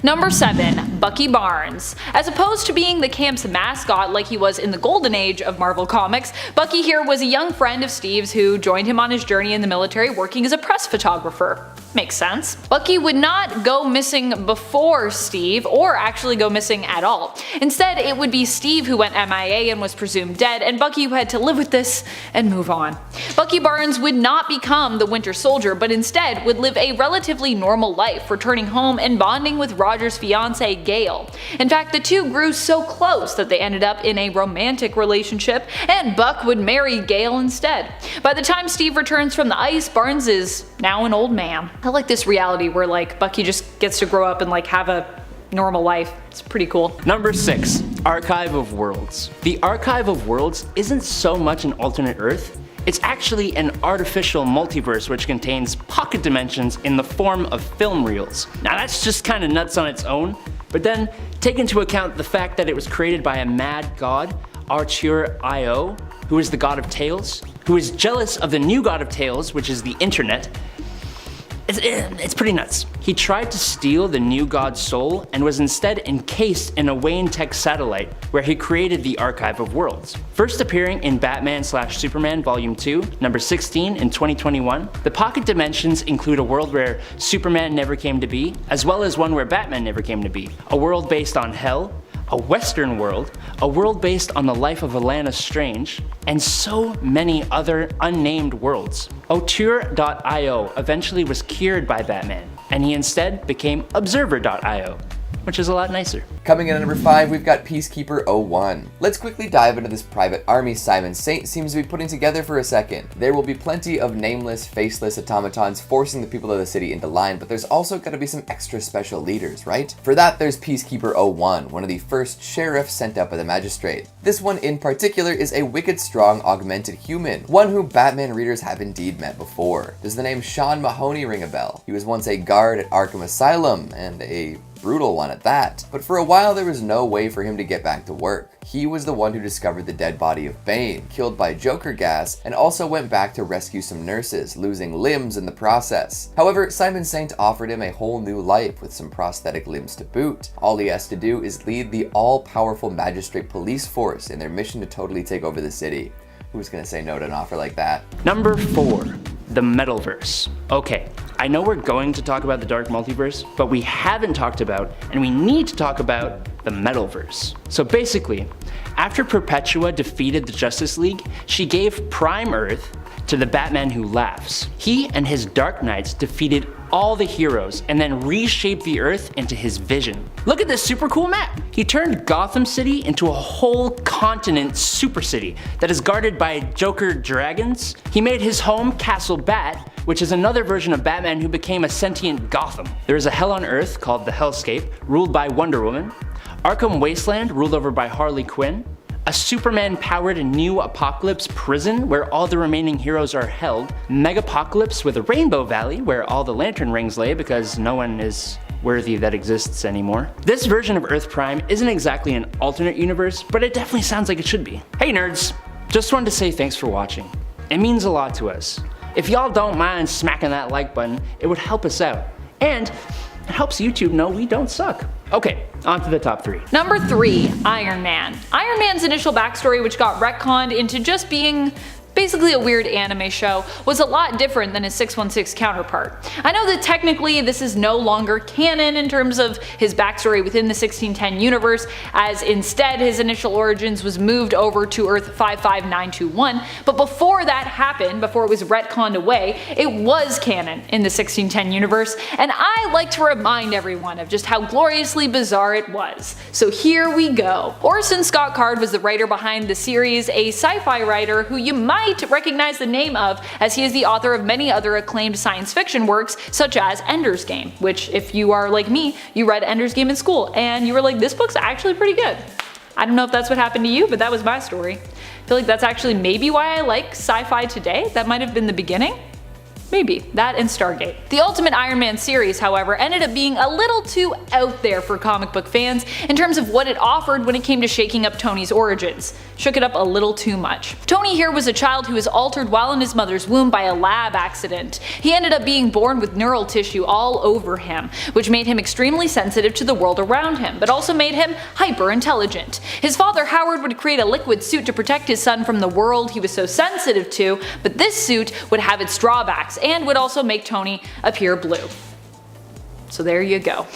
Number 7. Bucky Barnes. As opposed to being the camp's mascot like he was in the golden age of Marvel Comics, Bucky here was a young friend of Steve's who joined him on his journey in the military working as a press photographer. Makes sense. Bucky would not go missing before Steve, or actually go missing at all. Instead, it would be Steve who went MIA and was presumed dead, and Bucky who had to live with this and move on. Bucky Barnes would not become the Winter Soldier, but instead would live a relatively normal life, returning home and bonding with Roger's fiancée Gale. In fact, the two grew so close that they ended up in a romantic relationship, and Buck would marry Gale instead. By the time Steve returns from the ice, Barnes is now an old man. I like this reality where like Bucky just gets to grow up and like have a normal life. It's pretty cool. Number 6. Archive of Worlds. The Archive of Worlds isn't so much an alternate Earth, it's actually an artificial multiverse which contains pocket dimensions in the form of film reels. Now that's just kinda nuts on its own, but then take into account the fact that it was created by a mad god, Artur Io, who is the god of tales, who is jealous of the new god of tales, which is the internet. It's pretty nuts. He tried to steal the new god's soul and was instead encased in a Wayne Tech satellite where he created the Archive of Worlds. First appearing in Batman/Superman Volume 2, number 16 in 2021, the pocket dimensions include a world where Superman never came to be, as well as one where Batman never came to be, a world based on hell, a western world, a world based on the life of Alana Strange, and so many other unnamed worlds. Auteur.io eventually was cured by Batman, and he instead became Observer.io, which is a lot nicer. Coming in at number 5, we've got Peacekeeper 01. Let's quickly dive into this private army Simon Saint seems to be putting together for a second. There will be plenty of nameless, faceless automatons forcing the people of the city into line, but there's also got to be some extra special leaders, right? For that, there's Peacekeeper 01, one of the first sheriffs sent up by the magistrate. This one in particular is a wicked strong augmented human, one who Batman readers have indeed met before. Does the name Sean Mahoney ring a bell? He was once a guard at Arkham Asylum, and a brutal one at that. But for a while there was no way for him to get back to work. He was the one who discovered the dead body of Bane, killed by Joker gas, and also went back to rescue some nurses, losing limbs in the process. However, Simon Saint offered him a whole new life with some prosthetic limbs to boot. All he has to do is lead the all-powerful magistrate police force in their mission to totally take over the city. Who's gonna say no to an offer like that? Number 4. The Metalverse. Okay, I know we're going to talk about the Dark Multiverse, but we haven't talked about, and we need to talk about, the Metalverse. So basically, after Perpetua defeated the Justice League, she gave Prime Earth to the Batman Who Laughs. He and his Dark Knights defeated all the heroes and then reshaped the Earth into his vision. Look at this super cool map! He turned Gotham City into a whole continent super city that is guarded by Joker dragons. He made his home Castle Bat, which is another version of Batman who became a sentient Gotham. There is a hell on Earth called the Hellscape, ruled by Wonder Woman. Arkham Wasteland, ruled over by Harley Quinn. A Superman-powered new Apocalypse prison where all the remaining heroes are held. Megapocalypse with a Rainbow Valley where all the Lantern Rings lay because no one is worthy that exists anymore. This version of Earth Prime isn't exactly an alternate universe, but it definitely sounds like it should be. Hey nerds! Just wanted to say thanks for watching. It means a lot to us. If y'all don't mind smacking that like button, it would help us out. And it helps YouTube know we don't suck. Okay, on to the top 3. Number 3, Iron Man. Iron Man's initial backstory, which got retconned into just being basically a weird anime show, was a lot different than his 616 counterpart. I know that technically this is no longer canon in terms of his backstory within the 1610 universe, as instead his initial origins was moved over to Earth 55921, but before that happened, before it was retconned away, it was canon in the 1610 universe, and I like to remind everyone of just how gloriously bizarre it was. So here we go. Orson Scott Card was the writer behind the series, a sci-fi writer who you might recognize the name of, as he is the author of many other acclaimed science fiction works such as Ender's Game, which if you are like me, you read Ender's Game in school and you were like, this book's actually pretty good. I don't know if that's what happened to you, but that was my story. I feel like that's actually maybe why I like sci-fi today. That might have been the beginning. Maybe. That and Stargate. The Ultimate Iron Man series, however, ended up being a little too out there for comic book fans in terms of what it offered when it came to shaking up Tony's origins. Shook it up a little too much. Tony here was a child who was altered while in his mother's womb by a lab accident. He ended up being born with neural tissue all over him, which made him extremely sensitive to the world around him, but also made him hyper intelligent. His father Howard would create a liquid suit to protect his son from the world he was so sensitive to, but this suit would have its drawbacks and would also make Tony appear blue. So there you go.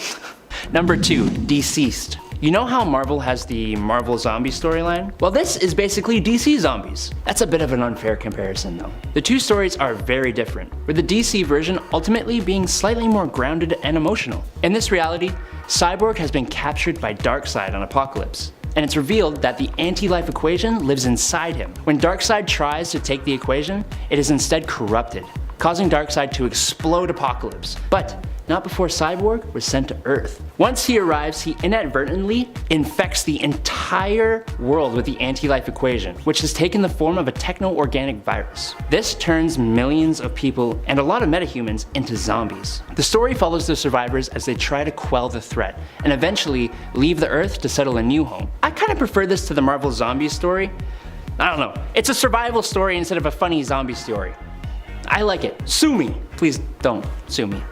Number 2. Deceased. You know how Marvel has the Marvel Zombie storyline? Well, this is basically DC Zombies. That's a bit of an unfair comparison though. The two stories are very different, with the DC version ultimately being slightly more grounded and emotional. In this reality, Cyborg has been captured by Darkseid on Apocalypse, and it's revealed that the anti-life equation lives inside him. When Darkseid tries to take the equation, it is instead corrupted, causing Darkseid to explode Apocalypse, but not before Cyborg was sent to Earth. Once he arrives, he inadvertently infects the entire world with the anti-life equation, which has taken the form of a techno-organic virus. This turns millions of people and a lot of metahumans into zombies. The story follows the survivors as they try to quell the threat, and eventually leave the Earth to settle a new home. I kinda prefer this to the Marvel Zombies story. I don't know, it's a survival story instead of a funny zombie story. I like it. Sue me. Please don't sue me.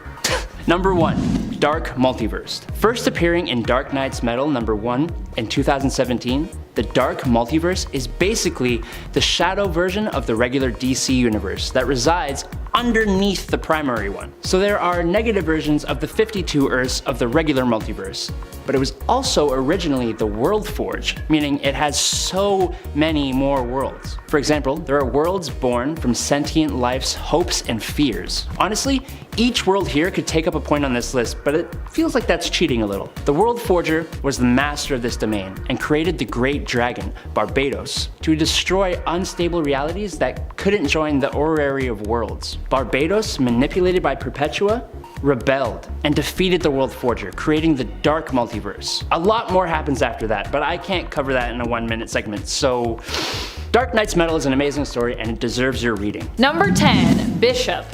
Number 1. Dark Multiverse. First appearing in Dark Knight's Metal #1 in 2017, the Dark Multiverse is basically the shadow version of the regular DC universe that resides underneath the primary one. So there are negative versions of the 52 Earths of the regular multiverse, but it was also originally the World Forge, meaning it has so many more worlds. For example, there are worlds born from sentient life's hopes and fears. Honestly, each world here could take up a point on this list, but it feels like that's cheating a little. The World Forger was the master of this domain and created the Great Dragon, Barbatos, to destroy unstable realities that couldn't join the Orrery of Worlds. Barbatos, manipulated by Perpetua, rebelled and defeated the World Forger, creating the Dark Multiverse. A lot more happens after that, but I can't cover that in a 1-minute segment, so Dark Knight's Metal is an amazing story and it deserves your reading. Number 10. Bishop.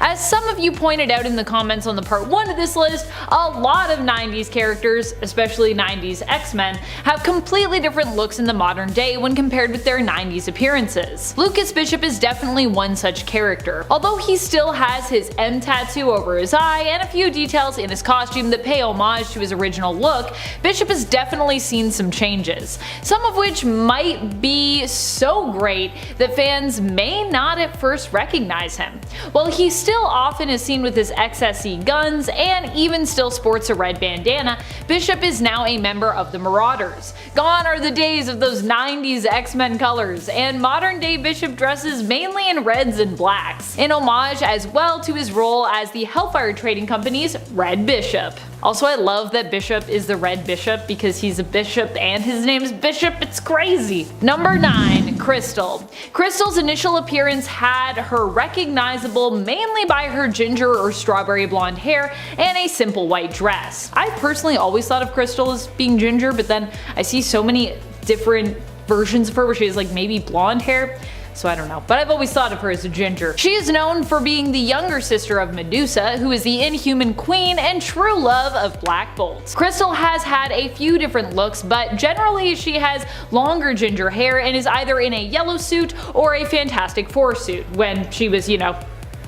As some of you pointed out in the comments on the part 1 of this list, a lot of 90s characters, especially 90s X-Men, have completely different looks in the modern day when compared with their 90s appearances. Lucas Bishop is definitely one such character. Although he still has his M tattoo over his eye and a few details in his costume that pay homage to his original look, Bishop has definitely seen some changes, some of which might be so great that fans may not at first recognize him. While he still often is seen with his XSE guns and even still sports a red bandana, Bishop is now a member of the Marauders. Gone are the days of those 90s X-Men colors, and modern day Bishop dresses mainly in reds and blacks, in homage as well to his role as the Hellfire Trading Company's Red Bishop. Also, I love that Bishop is the Red Bishop because he's a bishop and his name's Bishop, it's crazy. Number 9. Crystal. Crystal's initial appearance had her recognizable mainly by her ginger or strawberry blonde hair and a simple white dress. I personally always thought of Crystal as being ginger, but then I see so many different versions of her where she has like maybe blonde hair. So I don't know, but I've always thought of her as a ginger. She is known for being the younger sister of Medusa, who is the Inhuman Queen and true love of Black Bolt. Crystal has had a few different looks, but generally she has longer ginger hair and is either in a yellow suit or a Fantastic Four suit when she was, you know,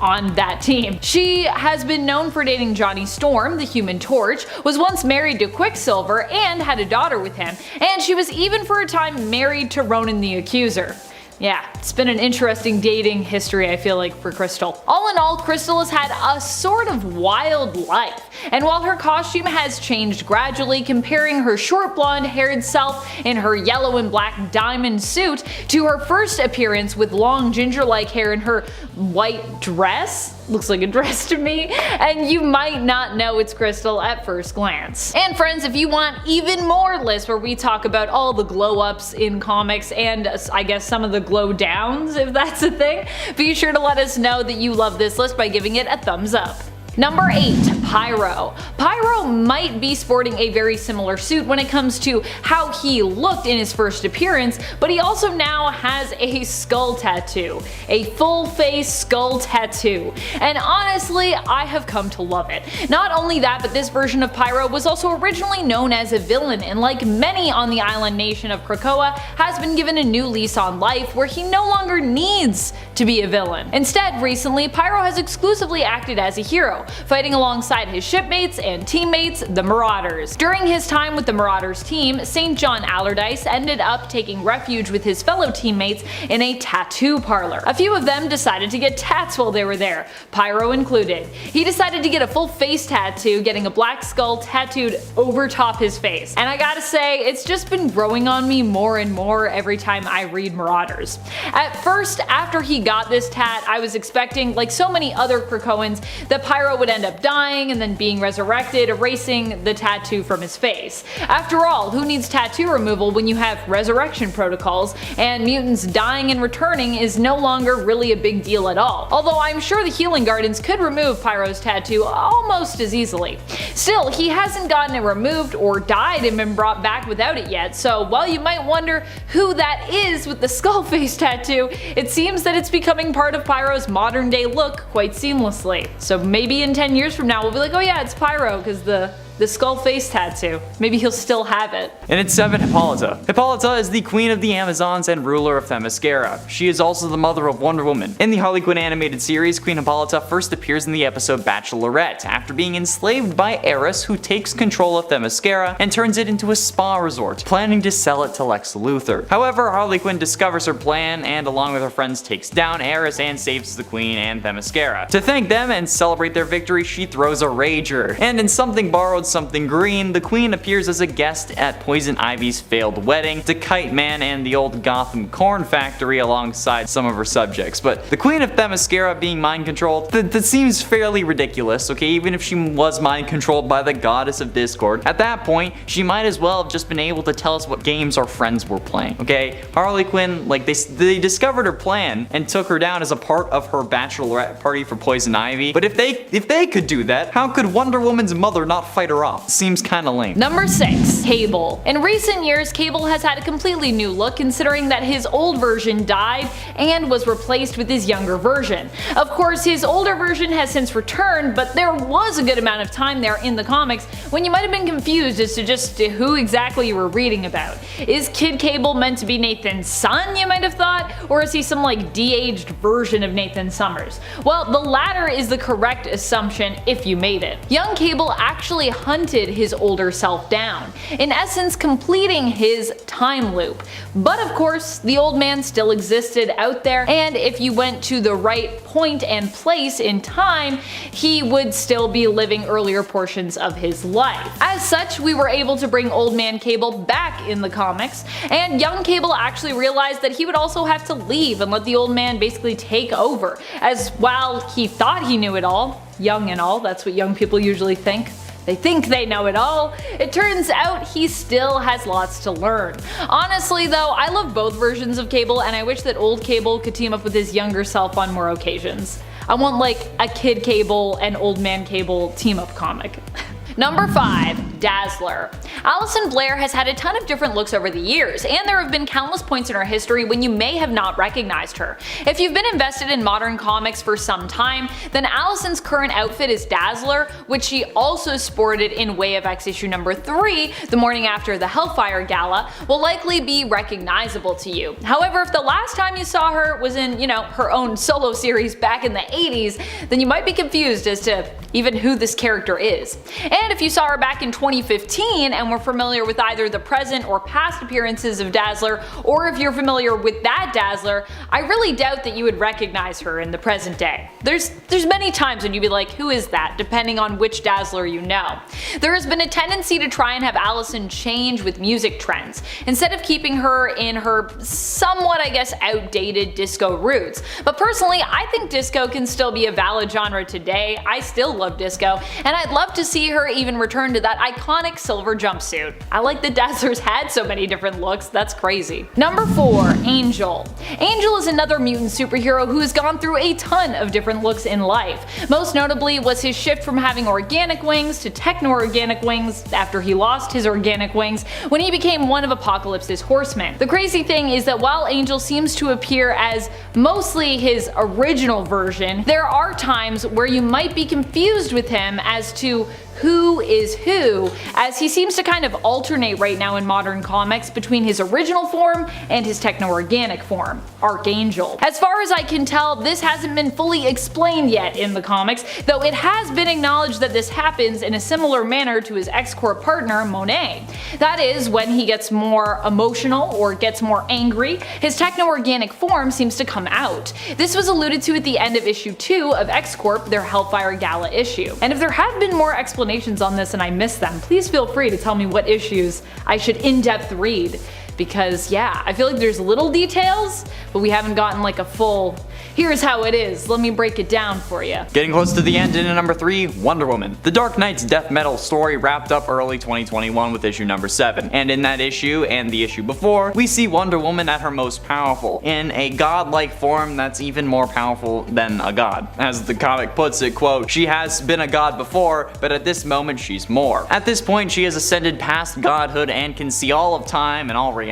on that team. She has been known for dating Johnny Storm, the Human Torch, was once married to Quicksilver and had a daughter with him, and she was even for a time married to Ronan the Accuser. Yeah, it's been an interesting dating history, I feel like, for Crystal. All in all, Crystal has had a sort of wild life, and while her costume has changed gradually, comparing her short blonde haired self in her yellow and black diamond suit to her first appearance with long ginger-like hair in her white dress, looks like a dress to me, and you might not know it's Crystal at first glance. And friends, if you want even more lists where we talk about all the glow ups in comics and I guess some of the glow downs, if that's a thing, be sure to let us know that you love this list by giving it a thumbs up. Number 8. Pyro. Pyro might be sporting a very similar suit when it comes to how he looked in his first appearance, but he also now has a skull tattoo. A full face skull tattoo. And honestly, I have come to love it. Not only that, but this version of Pyro was also originally known as a villain, and like many on the island nation of Krakoa, has been given a new lease on life where he no longer needs to be a villain. Instead, recently, Pyro has exclusively acted as a hero, fighting alongside his shipmates and teammates, the Marauders. During his time with the Marauders team, St. John Allardyce ended up taking refuge with his fellow teammates in a tattoo parlor. A few of them decided to get tats while they were there, Pyro included. He decided to get a full face tattoo, getting a black skull tattooed over top his face. And I gotta say, it's just been growing on me more and more every time I read Marauders. At first, after he got this tat, I was expecting, like so many other Krakoans, that Pyro would end up dying and then being resurrected, erasing the tattoo from his face. After all, who needs tattoo removal when you have resurrection protocols, and mutants dying and returning is no longer really a big deal at all. Although I'm sure the Healing Gardens could remove Pyro's tattoo almost as easily. Still, he hasn't gotten it removed or died and been brought back without it yet, so while you might wonder who that is with the skull face tattoo, it seems that it's becoming part of Pyro's modern day look quite seamlessly. So maybe in 10 years from now we'll be like, oh yeah, it's Pyro because the skull face tattoo. Maybe he'll still have it. And it's 7. Hippolyta. Hippolyta is the queen of the Amazons and ruler of Themyscira. She is also the mother of Wonder Woman. In the Harley Quinn animated series, Queen Hippolyta first appears in the episode Bachelorette, after being enslaved by Eris, who takes control of Themyscira and turns it into a spa resort, planning to sell it to Lex Luthor. However, Harley Quinn discovers her plan and along with her friends takes down Eris and saves the queen and Themyscira. To thank them and celebrate their victory, she throws a rager. And in something borrowed something green, the queen appears as a guest at Poison Ivy's failed wedding to Kite Man and the old Gotham corn factory alongside some of her subjects. But the queen of Themyscira being mind controlled, that seems fairly ridiculous, okay? Even if she was mind controlled by the goddess of Discord, at that point, she might as well have just been able to tell us what games our friends were playing, okay? Harley Quinn, like they discovered her plan and took her down as a part of her bachelorette party for Poison Ivy. But if they could do that, how could Wonder Woman's mother not fight her off? Seems kinda lame. Number 6. Cable. In recent years, Cable has had a completely new look considering that his old version died and was replaced with his younger version. Of course, his older version has since returned, but there was a good amount of time there in the comics when you might have been confused as to just who exactly you were reading about. Is Kid Cable meant to be Nathan's son, you might have thought, or is he some like de-aged version of Nathan Summers? Well, the latter is the correct assumption if you made it. Young Cable actually hunted his older self down, in essence completing his time loop. But of course, the old man still existed out there, and if you went to the right point and place in time, he would still be living earlier portions of his life. As such, we were able to bring Old Man Cable back in the comics, and young Cable actually realized that he would also have to leave and let the old man basically take over, as while he thought he knew it all, young and all, that's what young people usually think. They think they know it all. It turns out he still has lots to learn. Honestly though, I love both versions of Cable, and I wish that old Cable could team up with his younger self on more occasions. I want like a Kid Cable and Old Man Cable team up comic. Number 5. Dazzler. Alison Blair has had a ton of different looks over the years, and there have been countless points in her history when you may have not recognized her. If you've been invested in modern comics for some time, then Alison's current outfit is Dazzler, which she also sported in Way of X issue number 3, the morning after the Hellfire Gala, will likely be recognizable to you. However, if the last time you saw her was in, her own solo series back in the 80s, then you might be confused as to even who this character is. And if you saw her back in 2015 and were familiar with either the present or past appearances of Dazzler, or if you're familiar with that Dazzler, I really doubt that you would recognize her in the present day. There's many times when you'd be like, who is that, depending on which Dazzler you know. There has been a tendency to try and have Alison change with music trends, instead of keeping her in her somewhat, I guess, outdated disco roots. But personally, I think disco can still be a valid genre today. I still love disco, and I'd love to see her even returned to that iconic silver jumpsuit. I like that Dazzler's had so many different looks, that's crazy. Number 4. Angel. Angel is another mutant superhero who has gone through a ton of different looks in life. Most notably was his shift from having organic wings to techno-organic wings after he lost his organic wings when he became one of Apocalypse's horsemen. The crazy thing is that while Angel seems to appear as mostly his original version, there are times where you might be confused with him as to who is who, as he seems to kind of alternate right now in modern comics between his original form and his techno-organic form, Archangel. As far as I can tell, this hasn't been fully explained yet in the comics, though it has been acknowledged that this happens in a similar manner to his X-Corp partner, Monet. That is, when he gets more emotional or gets more angry, his techno-organic form seems to come out. This was alluded to at the end of issue 2 of X-Corp, their Hellfire Gala issue. And if there have been more explanations on this and I missed them, please feel free to tell me what issues I should in-depth read. Because yeah, I feel like there's little details, but we haven't gotten like a full, here's how it is, let me break it down for you. Getting close to the end, and in number 3, Wonder Woman. The Dark Knight's death metal story wrapped up early 2021 with issue number 7, and in that issue and the issue before, we see Wonder Woman at her most powerful, in a godlike form that's even more powerful than a god. As the comic puts it, quote, "She has been a god before, but at this moment she's more. At this point she has ascended past godhood and can see all of time and all realities.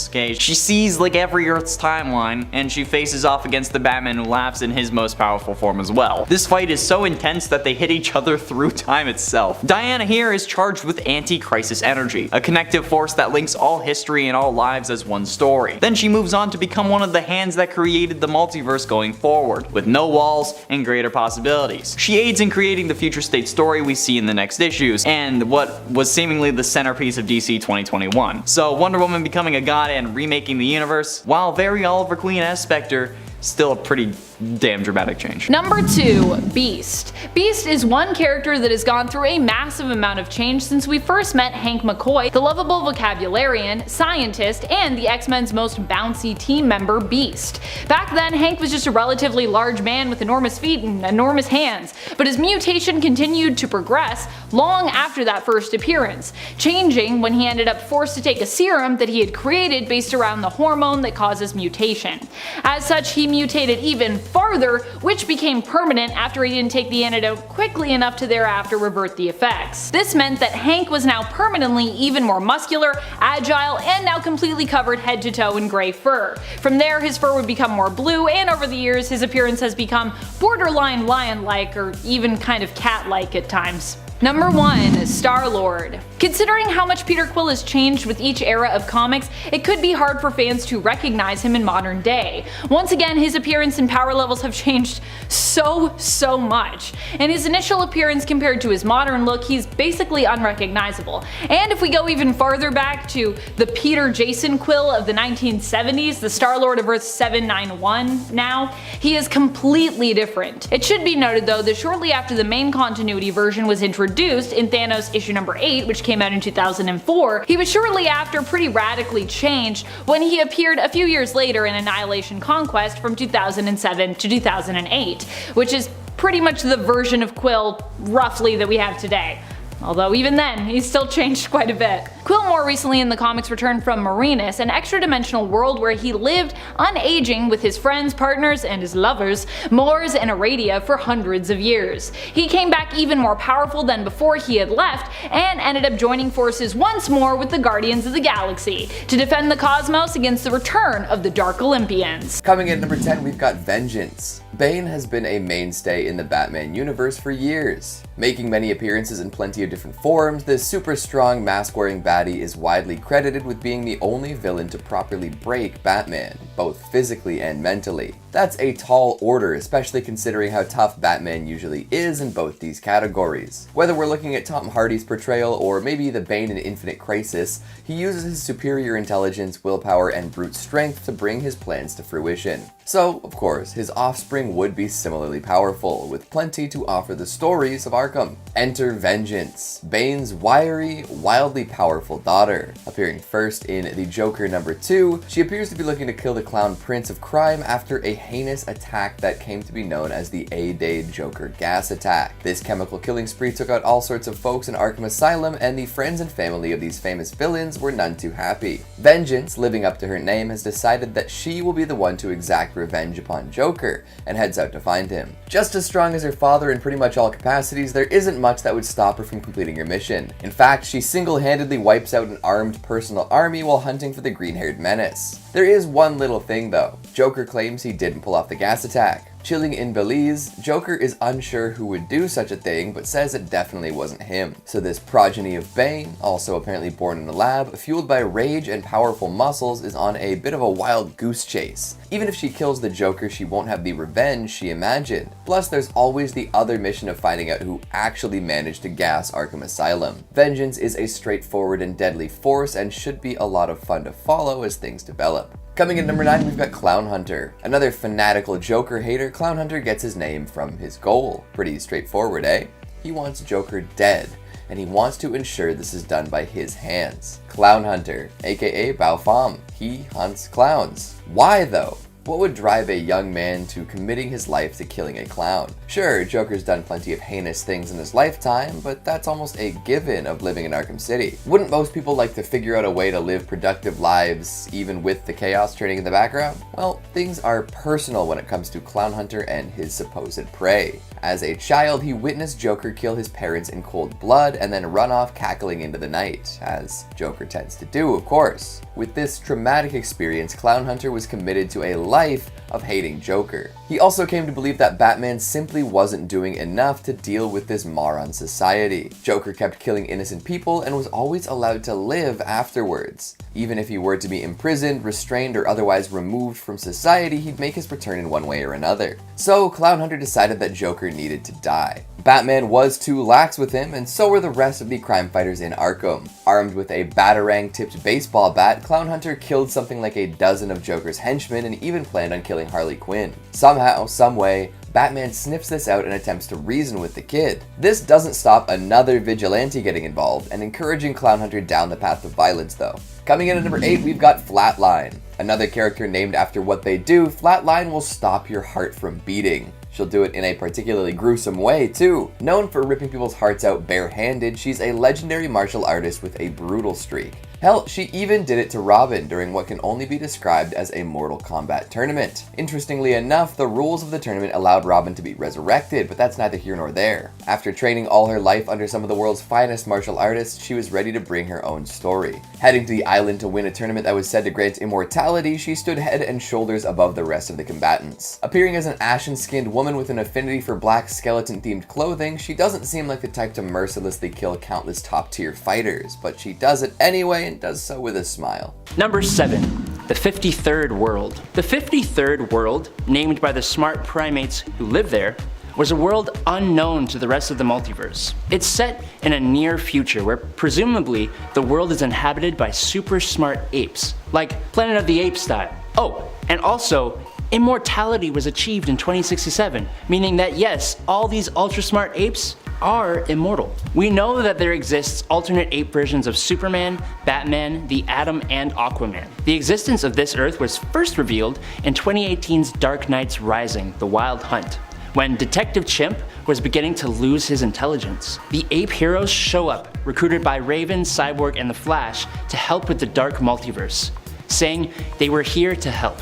Okay, she sees like every Earth's timeline, and she faces off against the Batman, who laughs in his most powerful form as well. This fight is so intense that they hit each other through time itself. Diana here is charged with anti-crisis energy, a connective force that links all history and all lives as one story. Then she moves on to become one of the hands that created the multiverse going forward, with no walls and greater possibilities. She aids in creating the future state story we see in the next issues, and what was seemingly the centerpiece of DC 2021. So Wonder Woman becoming a god and remaking the universe, while very Oliver Queen as Spectre, still a pretty damn dramatic change. Number 2. Beast. Beast is one character that has gone through a massive amount of change since we first met Hank McCoy, the lovable vocabularian, scientist, and the X-Men's most bouncy team member, Beast. Back then, Hank was just a relatively large man with enormous feet and enormous hands, but his mutation continued to progress long after that first appearance, changing when he ended up forced to take a serum that he had created based around the hormone that causes mutation. As such, he mutated even farther, which became permanent after he didn't take the antidote quickly enough to thereafter revert the effects. This meant that Hank was now permanently even more muscular, agile, and now completely covered head to toe in gray fur. From there, his fur would become more blue, and over the years his appearance has become borderline lion-like or even kind of cat-like at times. Number 1. Star-Lord. Considering how much Peter Quill has changed with each era of comics, it could be hard for fans to recognize him in modern day. Once again, his appearance and power levels have changed so much. In his initial appearance compared to his modern look, he's basically unrecognizable. And if we go even farther back to the Peter Jason Quill of the 1970s, the Star-Lord of Earth 791 now, he is completely different. It should be noted though that shortly after the main continuity version was introduced in Thanos issue number 8, which came out in 2004, he was shortly after pretty radically changed when he appeared a few years later in Annihilation Conquest from 2007 to 2008, which is pretty much the version of Quill roughly that we have today. Although even then, he's still changed quite a bit. Quill more recently in the comics returned from Marinus, an extra-dimensional world where he lived unaging with his friends, partners, and his lovers, Mors and Aradia, for hundreds of years. He came back even more powerful than before he had left, and ended up joining forces once more with the Guardians of the Galaxy to defend the cosmos against the return of the Dark Olympians. Coming in at number 10, we've got Vengeance. Bane has been a mainstay in the Batman universe for years. Making many appearances in plenty of different forms, this super strong mask-wearing baddie is widely credited with being the only villain to properly break Batman, both physically and mentally. That's a tall order, especially considering how tough Batman usually is in both these categories. Whether we're looking at Tom Hardy's portrayal or maybe the Bane in Infinite Crisis, he uses his superior intelligence, willpower, and brute strength to bring his plans to fruition. So, of course, his offspring would be similarly powerful, with plenty to offer the stories of Arkham. Enter Vengeance, Bane's wiry, wildly powerful daughter. Appearing first in The Joker #2, she appears to be looking to kill the clown prince of crime after a heinous attack that came to be known as the A-Day Joker gas attack. This chemical killing spree took out all sorts of folks in Arkham Asylum, and the friends and family of these famous villains were none too happy. Vengeance, living up to her name, has decided that she will be the one to exact revenge upon Joker, and heads out to find him. Just as strong as her father in pretty much all capacities, there isn't much that would stop her from completing her mission. In fact, she single-handedly wipes out an armed personal army while hunting for the green-haired menace. There is one little thing though. Joker claims he didn't pull off the gas attack. Chilling in Belize, Joker is unsure who would do such a thing, but says it definitely wasn't him. So this progeny of Bane, also apparently born in a lab, fueled by rage and powerful muscles, is on a bit of a wild goose chase. Even if she kills the Joker, she won't have the revenge she imagined. Plus, there's always the other mission of finding out who actually managed to gas Arkham Asylum. Vengeance is a straightforward and deadly force, and should be a lot of fun to follow as things develop. Coming in number 9, we've got Clown Hunter. Another fanatical Joker hater, Clown Hunter gets his name from his goal. Pretty straightforward, eh? He wants Joker dead, and he wants to ensure this is done by his hands. Clown Hunter, aka Bao Fam. He hunts clowns. Why though? What would drive a young man to committing his life to killing a clown? Sure, Joker's done plenty of heinous things in his lifetime, but that's almost a given of living in Arkham City. Wouldn't most people like to figure out a way to live productive lives, even with the chaos turning in the background? Well, things are personal when it comes to Clown Hunter and his supposed prey. As a child, he witnessed Joker kill his parents in cold blood and then run off cackling into the night, as Joker tends to do, of course. With this traumatic experience, Clown Hunter was committed to a life of hating Joker. He also came to believe that Batman simply wasn't doing enough to deal with this moron society. Joker kept killing innocent people and was always allowed to live afterwards. Even if he were to be imprisoned, restrained, or otherwise removed from society, he'd make his return in one way or another. So Clown Hunter decided that Joker needed to die. Batman was too lax with him, and so were the rest of the crime fighters in Arkham. Armed with a batarang-tipped baseball bat, Clown Hunter killed something like a dozen of Joker's henchmen and even planned on killing Harley Quinn. Somehow, someway, Batman sniffs this out and attempts to reason with the kid. This doesn't stop another vigilante getting involved and encouraging Clown Hunter down the path of violence though. Coming in at number 8, we've got Flatline. Another character named after what they do, Flatline will stop your heart from beating. She'll do it in a particularly gruesome way, too. Known for ripping people's hearts out barehanded, she's a legendary martial artist with a brutal streak. Hell, she even did it to Robin during what can only be described as a Mortal Kombat tournament. Interestingly enough, the rules of the tournament allowed Robin to be resurrected, but that's neither here nor there. After training all her life under some of the world's finest martial artists, she was ready to bring her own story. Heading to the island to win a tournament that was said to grant immortality, she stood head and shoulders above the rest of the combatants. Appearing as an ashen-skinned woman with an affinity for black skeleton-themed clothing, she doesn't seem like the type to mercilessly kill countless top-tier fighters, but she does it anyway and does so with a smile. Number 7. The 53rd World. The 53rd World, named by the smart primates who live there, was a world unknown to the rest of the multiverse. It's set in a near future where presumably the world is inhabited by super smart apes, like Planet of the Apes style. Oh, and also, immortality was achieved in 2067, meaning that yes, all these ultra smart apes are immortal. We know that there exists alternate ape versions of Superman, Batman, the Atom, and Aquaman. The existence of this Earth was first revealed in 2018's Dark Knight's Rising: The Wild Hunt, when Detective Chimp was beginning to lose his intelligence. The ape heroes show up, recruited by Raven, Cyborg, and the Flash to help with the dark multiverse, saying they were here to help.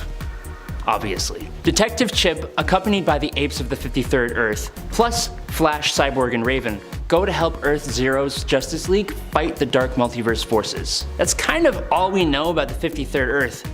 Obviously. Detective Chimp, accompanied by the apes of the 53rd Earth, plus Flash, Cyborg, and Raven, go to help Earth Zero's Justice League fight the dark multiverse forces. That's kind of all we know about the 53rd Earth.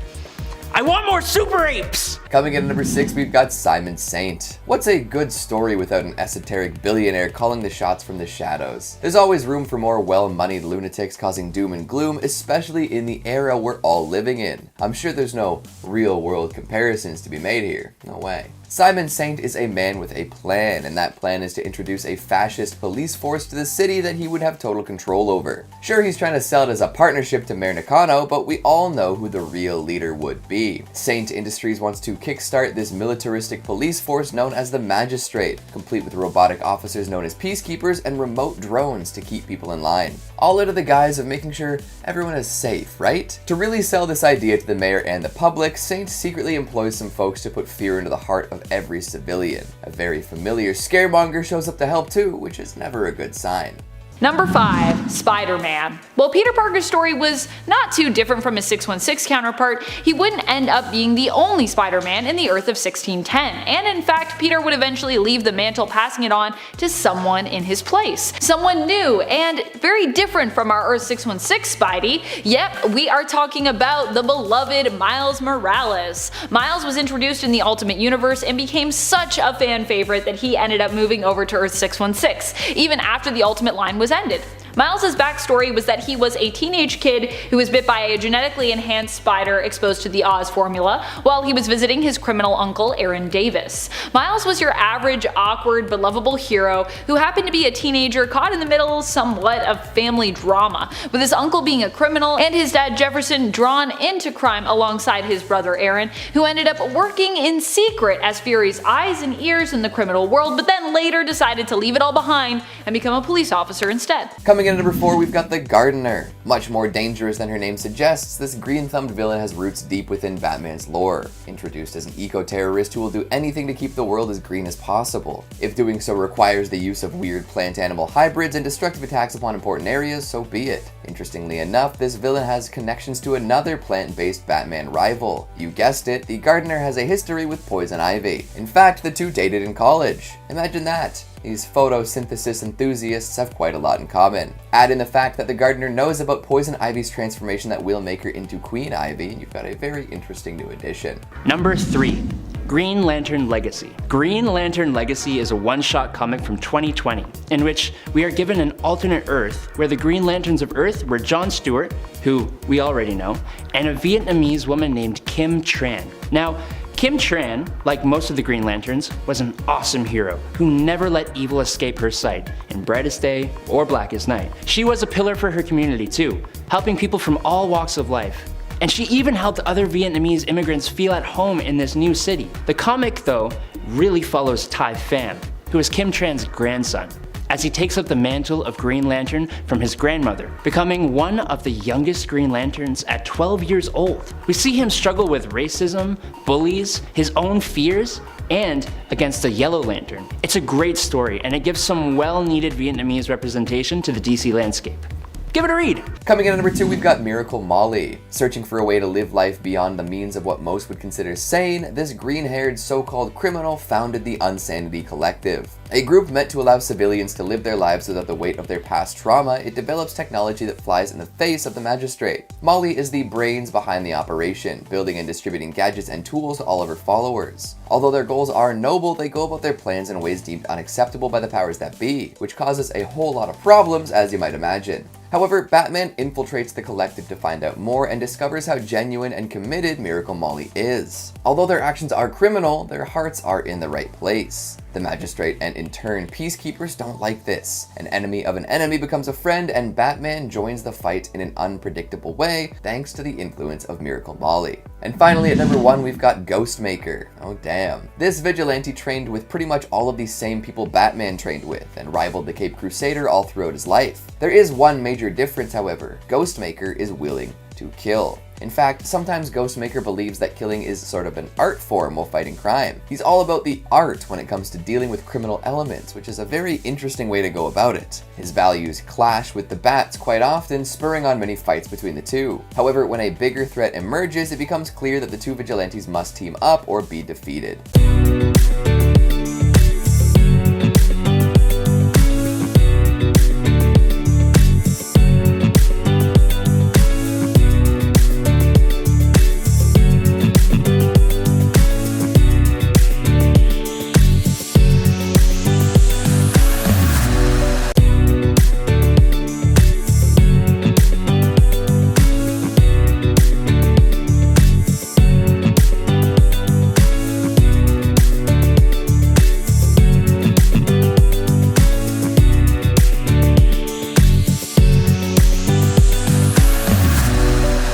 I want more super apes! Coming in at number 6, we've got Simon Saint. What's a good story without an esoteric billionaire calling the shots from the shadows? There's always room for more well-moneyed lunatics causing doom and gloom, especially in the era we're all living in. I'm sure there's no real-world comparisons to be made here. No way. Simon Saint is a man with a plan, and that plan is to introduce a fascist police force to the city that he would have total control over. Sure, he's trying to sell it as a partnership to Mayor Nakano, but we all know who the real leader would be. Saint Industries wants to kickstart this militaristic police force known as the Magistrate, complete with robotic officers known as peacekeepers and remote drones to keep people in line. All under the guise of making sure everyone is safe, right? To really sell this idea to the mayor and the public, Saint secretly employs some folks to put fear into the heart of every civilian. A very familiar scaremonger shows up to help too, which is never a good sign. Number 5. Spider-Man. While Peter Parker's story was not too different from his 616 counterpart, he wouldn't end up being the only Spider-Man in the Earth of 1610, and in fact Peter would eventually leave the mantle, passing it on to someone in his place. Someone new and very different from our Earth 616 Spidey. Yep, we are talking about the beloved Miles Morales. Miles was introduced in the Ultimate Universe and became such a fan favorite that he ended up moving over to Earth 616, even after the Ultimate line was ended. Miles' backstory was that he was a teenage kid who was bit by a genetically enhanced spider exposed to the Oz formula while he was visiting his criminal uncle Aaron Davis. Miles was your average, awkward, but lovable hero who happened to be a teenager caught in the middle somewhat of family drama, with his uncle being a criminal and his dad Jefferson drawn into crime alongside his brother Aaron, who ended up working in secret as Fury's eyes and ears in the criminal world, but then later decided to leave it all behind and become a police officer instead. Coming in at number 4, we've got the Gardener. Much more dangerous than her name suggests, this green-thumbed villain has roots deep within Batman's lore. Introduced as an eco-terrorist who will do anything to keep the world as green as possible. If doing so requires the use of weird plant-animal hybrids and destructive attacks upon important areas, so be it. Interestingly enough, this villain has connections to another plant-based Batman rival. You guessed it, the Gardener has a history with Poison Ivy. In fact, the two dated in college. Imagine that. These photosynthesis enthusiasts have quite a lot in common. Add in the fact that the Gardener knows about Poison Ivy's transformation that will make her into Queen Ivy, and you've got a very interesting new addition. Number 3. Green Lantern Legacy. Green Lantern Legacy is a one-shot comic from 2020, in which we are given an alternate Earth where the Green Lanterns of Earth were John Stewart, who we already know, and a Vietnamese woman named Kim Tran. Now, Kim Tran, like most of the Green Lanterns, was an awesome hero who never let evil escape her sight, in brightest day or blackest night. She was a pillar for her community too, helping people from all walks of life. And she even helped other Vietnamese immigrants feel at home in this new city. The comic, though, really follows Tai Pham, who is Kim Tran's grandson, as he takes up the mantle of Green Lantern from his grandmother, becoming one of the youngest Green Lanterns at 12 years old. We see him struggle with racism, bullies, his own fears, and against the Yellow Lantern. It's a great story, and it gives some well-needed Vietnamese representation to the DC landscape. Give it a read! Coming in at number 2, we've got Miracle Molly. Searching for a way to live life beyond the means of what most would consider sane, this green-haired so-called criminal founded the Unsanity Collective. A group meant to allow civilians to live their lives without the weight of their past trauma, it develops technology that flies in the face of the Magistrate. Molly is the brains behind the operation, building and distributing gadgets and tools to all of her followers. Although their goals are noble, they go about their plans in ways deemed unacceptable by the powers that be, which causes a whole lot of problems, as you might imagine. However, Batman infiltrates the collective to find out more and discovers how genuine and committed Miracle Molly is. Although their actions are criminal, their hearts are in the right place. The Magistrate and in turn peacekeepers don't like this. An enemy of an enemy becomes a friend, and Batman joins the fight in an unpredictable way thanks to the influence of Miracle Molly. And finally at number 1, we've got Ghostmaker. Oh damn. This vigilante trained with pretty much all of the same people Batman trained with and rivaled the Caped Crusader all throughout his life. There is one major difference, however. Ghostmaker is willing to kill. In fact, sometimes Ghostmaker believes that killing is sort of an art form while fighting crime. He's all about the art when it comes to dealing with criminal elements, which is a very interesting way to go about it. His values clash with the Bat's quite often, spurring on many fights between the two. However, when a bigger threat emerges, it becomes clear that the two vigilantes must team up or be defeated.